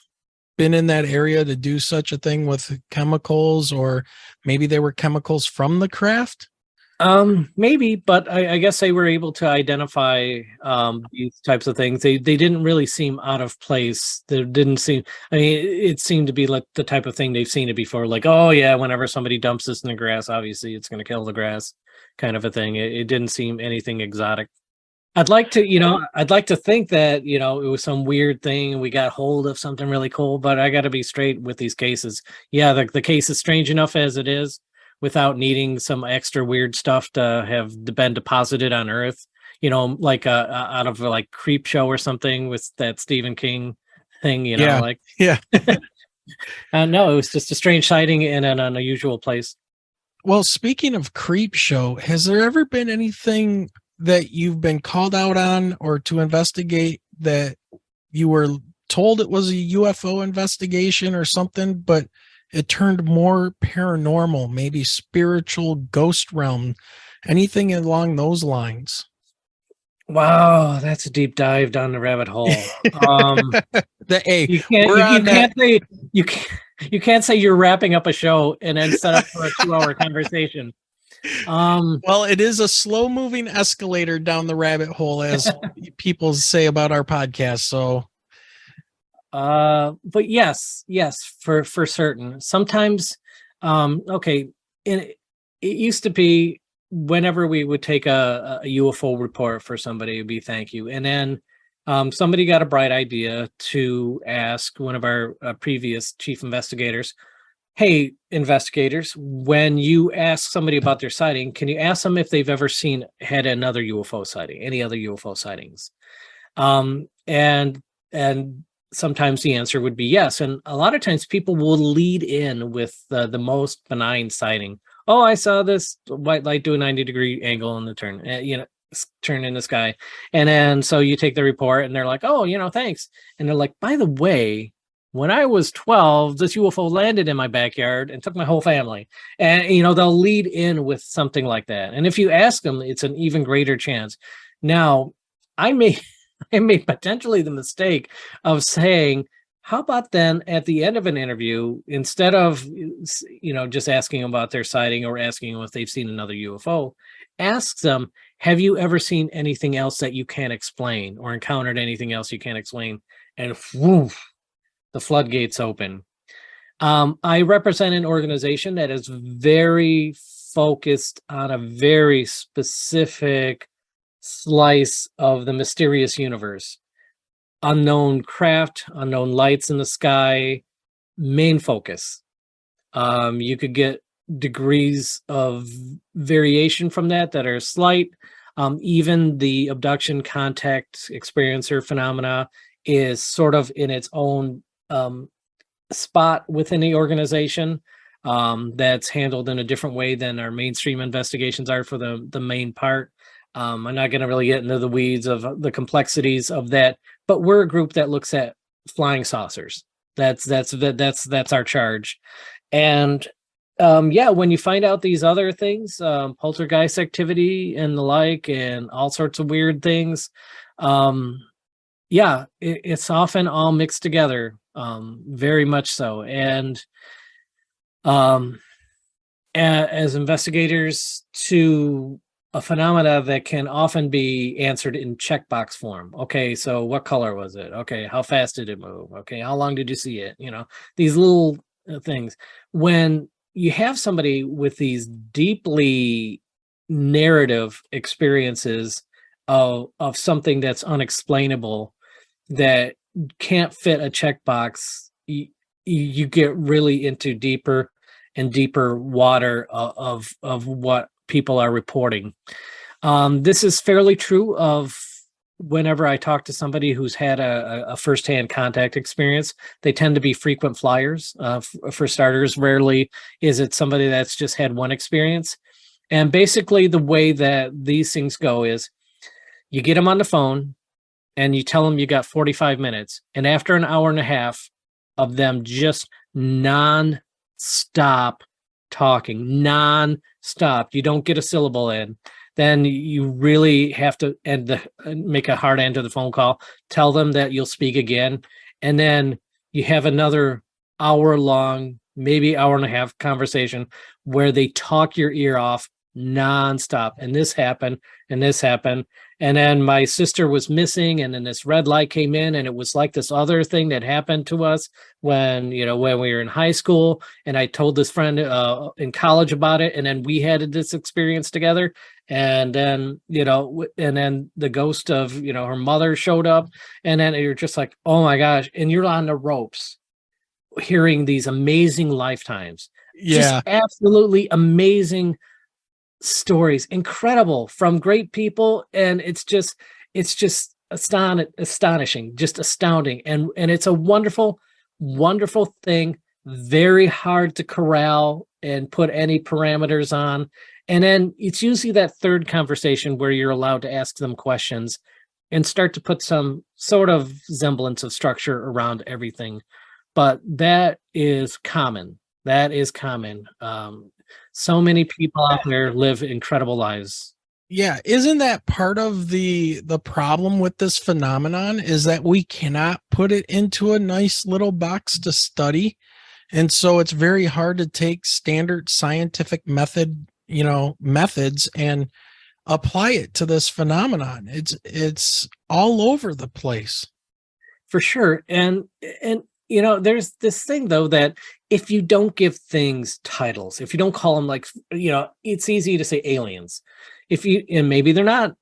been in that area to do such a thing with chemicals, or maybe they were chemicals from the craft. Maybe, but I guess they were able to identify these types of things. They didn't really seem out of place. They didn't seem, I mean, it seemed to be like the type of thing they've seen it before. Like, oh yeah, whenever somebody dumps this in the grass, obviously it's going to kill the grass, kind of a thing. It didn't seem anything exotic. I'd like to think that, it was some weird thing and we got hold of something really cool, but I got to be straight with these cases. Yeah, the case is strange enough as it is, without needing some extra weird stuff to have been deposited on Earth, like out of like Creep Show or something with that Stephen King thing, Yeah. No, it was just a strange sighting in an unusual place. Well, speaking of Creep Show, has there ever been anything that you've been called out on or to investigate that you were told it was a UFO investigation or something, but it turned more paranormal, maybe spiritual, ghost realm, anything along those lines? Wow, that's a deep dive down the rabbit hole. You can't say you're wrapping up a show and then set up for a 2-hour conversation. Well, it is a slow moving escalator down the rabbit hole, as people say about our podcast. So but yes, for certain. Sometimes, okay. It used to be whenever we would take a UFO report for somebody, it'd be thank you. And then, somebody got a bright idea to ask one of our previous chief investigators, hey, investigators, when you ask somebody about their sighting, can you ask them if they've ever had another UFO sighting, any other UFO sightings? And sometimes the answer would be yes. And a lot of times people will lead in with the most benign sighting. Oh, I saw this white light do a 90-degree angle in the turn, turn in the sky. And then so you take the report and they're like, oh, thanks. And they're like, by the way, when I was 12, this UFO landed in my backyard and took my whole family. And, they'll lead in with something like that. And if you ask them, it's an even greater chance. Now, I made potentially the mistake of saying, how about then at the end of an interview, instead of, just asking about their sighting or asking them if they've seen another UFO, ask them, have you ever seen anything else that you can't explain or encountered anything else you can't explain? And whoo, the floodgates open. I represent an organization that is very focused on a very specific slice of the mysterious universe. Unknown craft, unknown lights in the sky, main focus. You could get degrees of variation from that are slight. Even the abduction contact experiencer phenomena is sort of in its own spot within the organization, that's handled in a different way than our mainstream investigations are for the main part. I'm not going to really get into the weeds of the complexities of that, but we're a group that looks at flying saucers. That's our charge. And when you find out these other things, poltergeist activity and the like, and all sorts of weird things, it's often all mixed together, very much so. And as investigators, to a phenomena that can often be answered in checkbox form. Okay, so what color was it? Okay, how fast did it move? Okay, how long did you see it? These little things. When you have somebody with these deeply narrative experiences of something that's unexplainable, that can't fit a checkbox, you get really into deeper and deeper water of what people are reporting. This is fairly true of whenever I talk to somebody who's had a firsthand contact experience. They tend to be frequent flyers. For starters, rarely is it somebody that's just had one experience. And basically the way that these things go is you get them on the phone and you tell them you got 45 minutes. And after an hour and a half of them just non-stop talking, non-stop, you don't get a syllable in, then you really have to make a hard end to the phone call, tell them that you'll speak again, and then you have another hour-long, maybe hour and a half conversation where they talk your ear off nonstop. And this happened, and this happened. And then my sister was missing, and then this red light came in, and it was like this other thing that happened to us when we were in high school. And I told this friend in college about it, and then we had this experience together. And then, and then the ghost of, her mother showed up, and then you're just like, oh my gosh. And you're on the ropes hearing these amazing lifetimes. Yeah. Just absolutely amazing stories, incredible, from great people. And it's just astonishing, just astounding. And it's a wonderful, wonderful thing. Very hard to corral and put any parameters on. And then it's usually that third conversation where you're allowed to ask them questions and start to put some sort of semblance of structure around everything. But that is common. So many people out there live incredible lives. Yeah, isn't that part of the problem with this phenomenon, is that we cannot put it into a nice little box to study? And so it's very hard to take standard scientific methods and apply it to this phenomenon. It's all over the place. For sure. And there's this thing though, that if you don't give things titles, if you don't call them it's easy to say aliens. And maybe they're not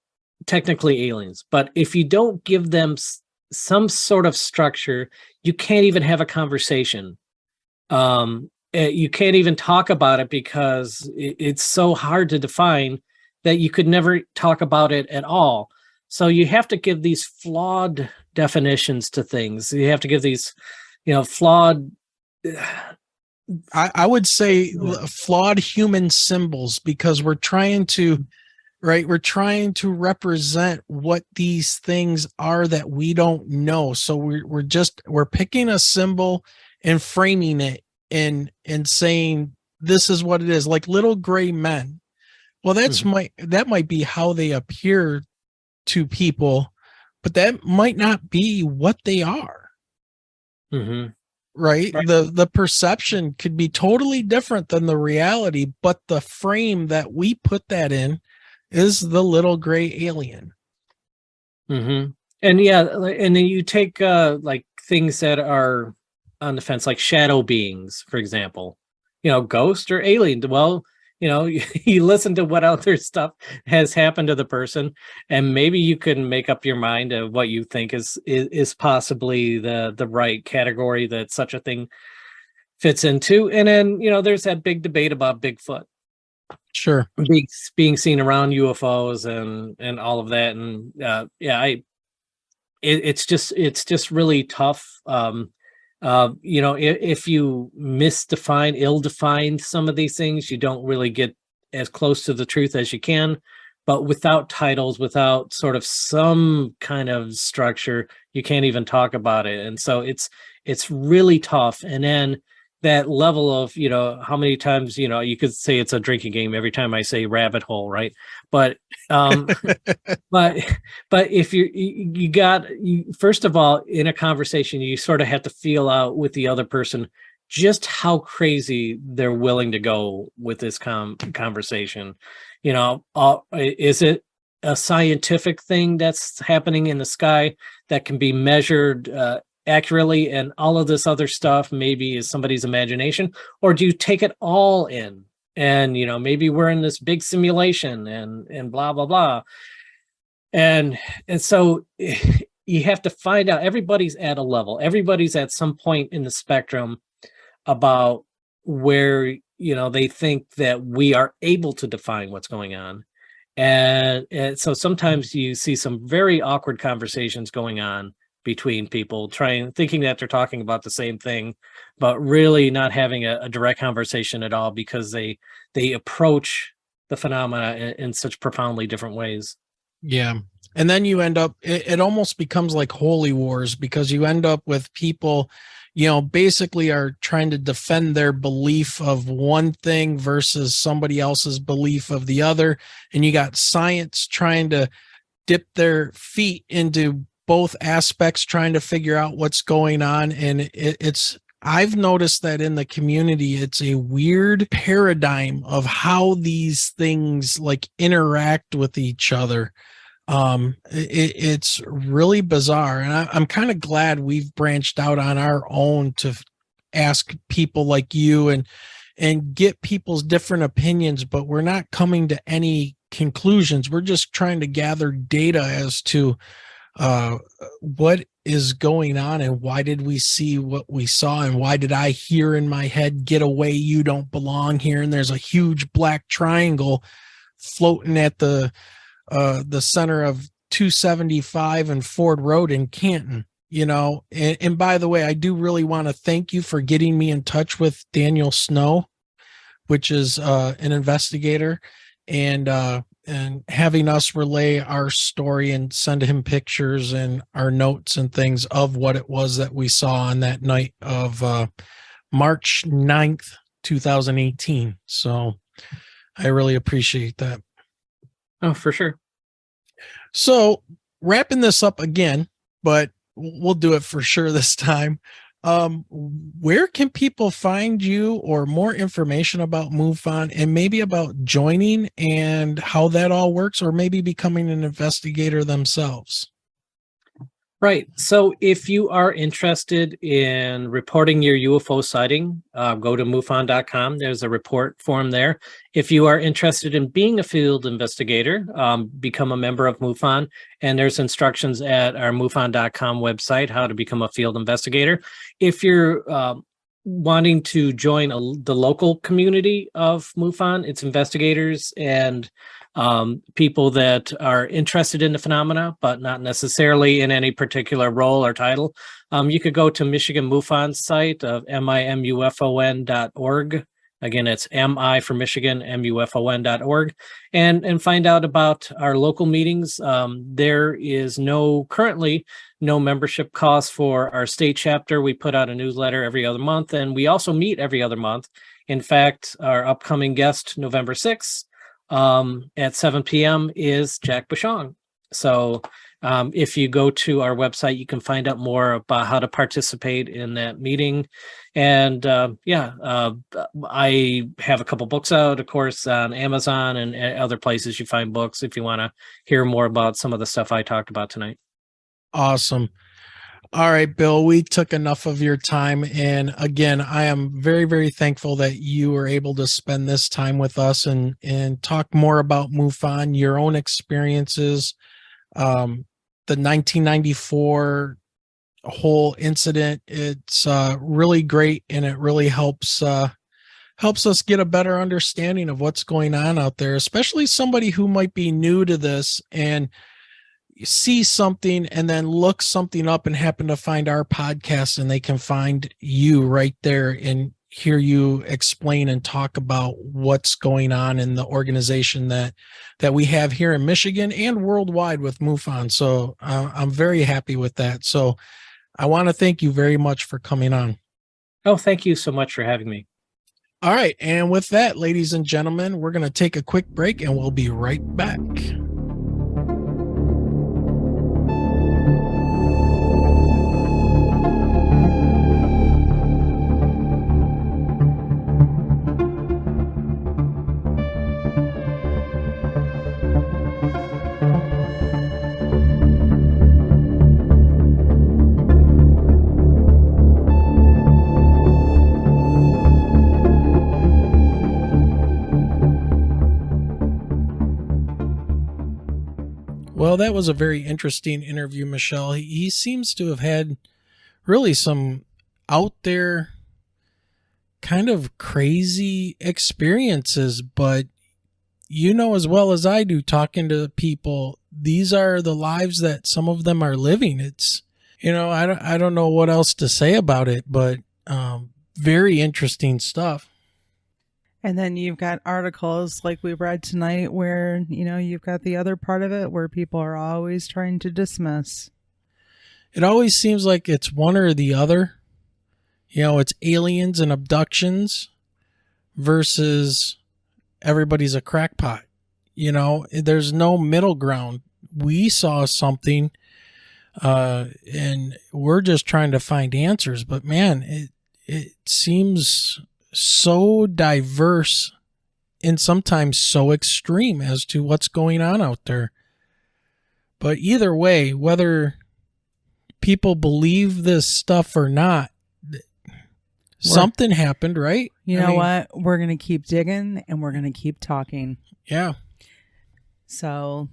technically aliens, but if you don't give them some sort of structure, you can't even have a conversation. you can't even talk about it because it's so hard to define that you could never talk about it at all. So you have to give these flawed definitions to things. You have to give these, flawed. I would say flawed human symbols, because we're trying to represent what these things are that we don't know. So we're picking a symbol and framing it and saying this is what it is, like little gray men. Well, that might be how they appear to people, but that might not be what they are. Mm-hmm. Right? The perception could be totally different than the reality, but the frame that we put that in is the little gray alien. Mm-hmm. And and then you take like things that are on the fence, like shadow beings, for example, ghost or alien. Well, you listen to what other stuff has happened to the person, and maybe you can make up your mind of what you think is possibly the right category that such a thing fits into. And then, there's that big debate about Bigfoot. Sure. Being seen around UFOs and all of that. And it's just really tough. If you ill-define some of these things, you don't really get as close to the truth as you can. But without titles, without sort of some kind of structure, you can't even talk about it. And so it's really tough. And then that level of, how many times, you could say it's a drinking game every time I say rabbit hole, right? But but if you first of all, in a conversation, you sort of have to feel out with the other person just how crazy they're willing to go with this conversation. Is it a scientific thing that's happening in the sky that can be measured accurately, and all of this other stuff maybe is somebody's imagination? Or do you take it all in and maybe we're in this big simulation and blah blah blah, and so you have to find out. Everybody's at a level, everybody's at some point in the spectrum about where they think that we are able to define what's going on. And so sometimes you see some very awkward conversations going on between people thinking that they're talking about the same thing, but really not having a direct conversation at all, because they approach the phenomena in such profoundly different ways. Yeah. And then you end up, it almost becomes like holy wars, because you end up with people, basically are trying to defend their belief of one thing versus somebody else's belief of the other. And you got science trying to dip their feet into both aspects, trying to figure out what's going on. And I've noticed that in the community, it's a weird paradigm of how these things like interact with each other. It's really bizarre. And I'm kind of glad we've branched out on our own to ask people like you and get people's different opinions, but we're not coming to any conclusions. We're just trying to gather data as to what is going on and why did we see what we saw, and why did I hear in my head, get away, you don't belong here, and there's a huge black triangle floating at the center of 275 and Ford Road in Canton. And by the way, I do really want to thank you for getting me in touch with Daniel Snow, which is an investigator, and having us relay our story and send him pictures and our notes and things of what it was that we saw on that night of March 9th, 2018. So I really appreciate that. Oh, for sure. So wrapping this up again, but we'll do it for sure this time. Where can people find you, or more information about MUFON, and maybe about joining and how that all works, or maybe becoming an investigator themselves? Right. So if you are interested in reporting your UFO sighting, go to MUFON.com. There's a report form there. If you are interested in being a field investigator, become a member of MUFON. And there's instructions at our MUFON.com website how to become a field investigator. If you're wanting to join the local community of MUFON. It's investigators and people that are interested in the phenomena, but not necessarily in any particular role or title. You could go to Michigan MUFON's site of mimufon.org. Again, it's MI for Michigan, MUFON.org, and find out about our local meetings. There is currently no membership cost for our state chapter. We put out a newsletter every other month, and we also meet every other month. In fact, our upcoming guest, November 6th, at 7 p.m. is Jack Bushong. So if you go to our website, you can find out more about how to participate in that meeting. And I have a couple books out, of course, on Amazon and other places you find books if you want to hear more about some of the stuff I talked about tonight. Awesome. All right, Bill, we took enough of your time. And again, I am very, very thankful that you were able to spend this time with us and talk more about MUFON, your own experiences, the 1994 whole incident. It's really great, and it really helps us get a better understanding of what's going on out there, especially somebody who might be new to this and see something and then look something up and happen to find our podcast, and they can find you right there and hear you explain and talk about what's going on in the organization that we have here in Michigan and worldwide with MUFON. So I'm very happy with that. So I want to thank you very much for coming on. Oh, thank you so much for having me. All right. And with that, ladies and gentlemen, we're going to take a quick break and we'll be right back. Well, that was a very interesting interview, Michelle. He seems to have had really some out there kind of crazy experiences, but you know as well as I do, talking to people, these are the lives that some of them are living. It's, I don't know what else to say about it, but very interesting stuff. And then you've got articles like we read tonight where, you've got the other part of it where people are always trying to dismiss. It always seems like it's one or the other. It's aliens and abductions versus everybody's a crackpot. There's no middle ground. We saw something and we're just trying to find answers. But man, it seems so diverse and sometimes so extreme as to what's going on out there. But either way, whether people believe this stuff or not, something happened, right? You know what? We're going to keep digging and we're going to keep talking. Yeah. So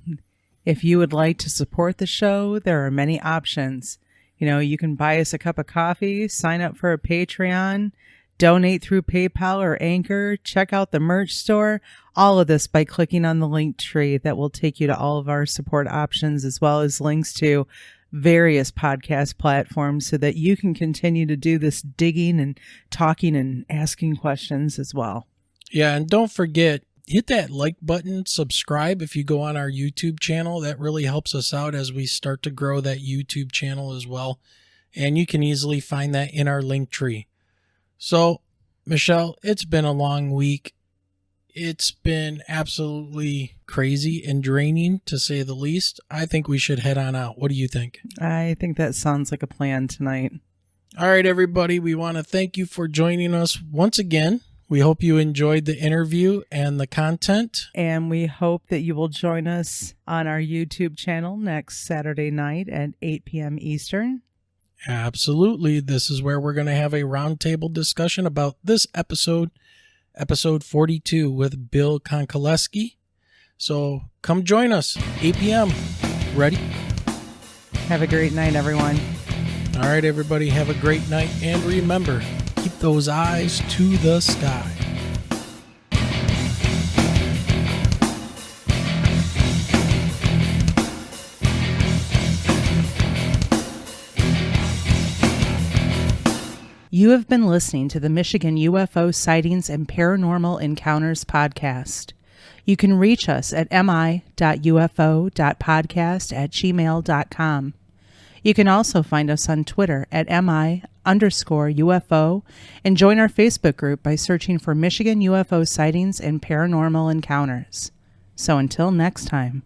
if you would like to support the show, there are many options. You can buy us a cup of coffee, sign up for a Patreon, donate through PayPal or Anchor, check out the merch store, all of this by clicking on the link tree that will take you to all of our support options, as well as links to various podcast platforms so that you can continue to do this digging and talking and asking questions as well. Yeah, and don't forget, hit that like button, subscribe if you go on our YouTube channel. That really helps us out as we start to grow that YouTube channel as well. And you can easily find that in our link tree. So, Michelle, it's been a long week. It's been absolutely crazy and draining, to say the least. I think we should head on out. What do you think? I think that sounds like a plan tonight. All right, everybody. We want to thank you for joining us once again. We hope you enjoyed the interview and the content. And we hope that you will join us on our YouTube channel next Saturday night at 8 p.m. Eastern. Absolutely. This is where we're going to have a roundtable discussion about this episode 42 with Bill Konkolesky. So come join us, 8 p.m. Ready? Have a great night, everyone. All right, everybody. Have a great night. And remember, keep those eyes to the sky. You have been listening to the Michigan UFO Sightings and Paranormal Encounters podcast. You can reach us at mi.ufo.podcast@gmail.com. You can also find us on Twitter at mi_UFO and join our Facebook group by searching for Michigan UFO Sightings and Paranormal Encounters. So until next time.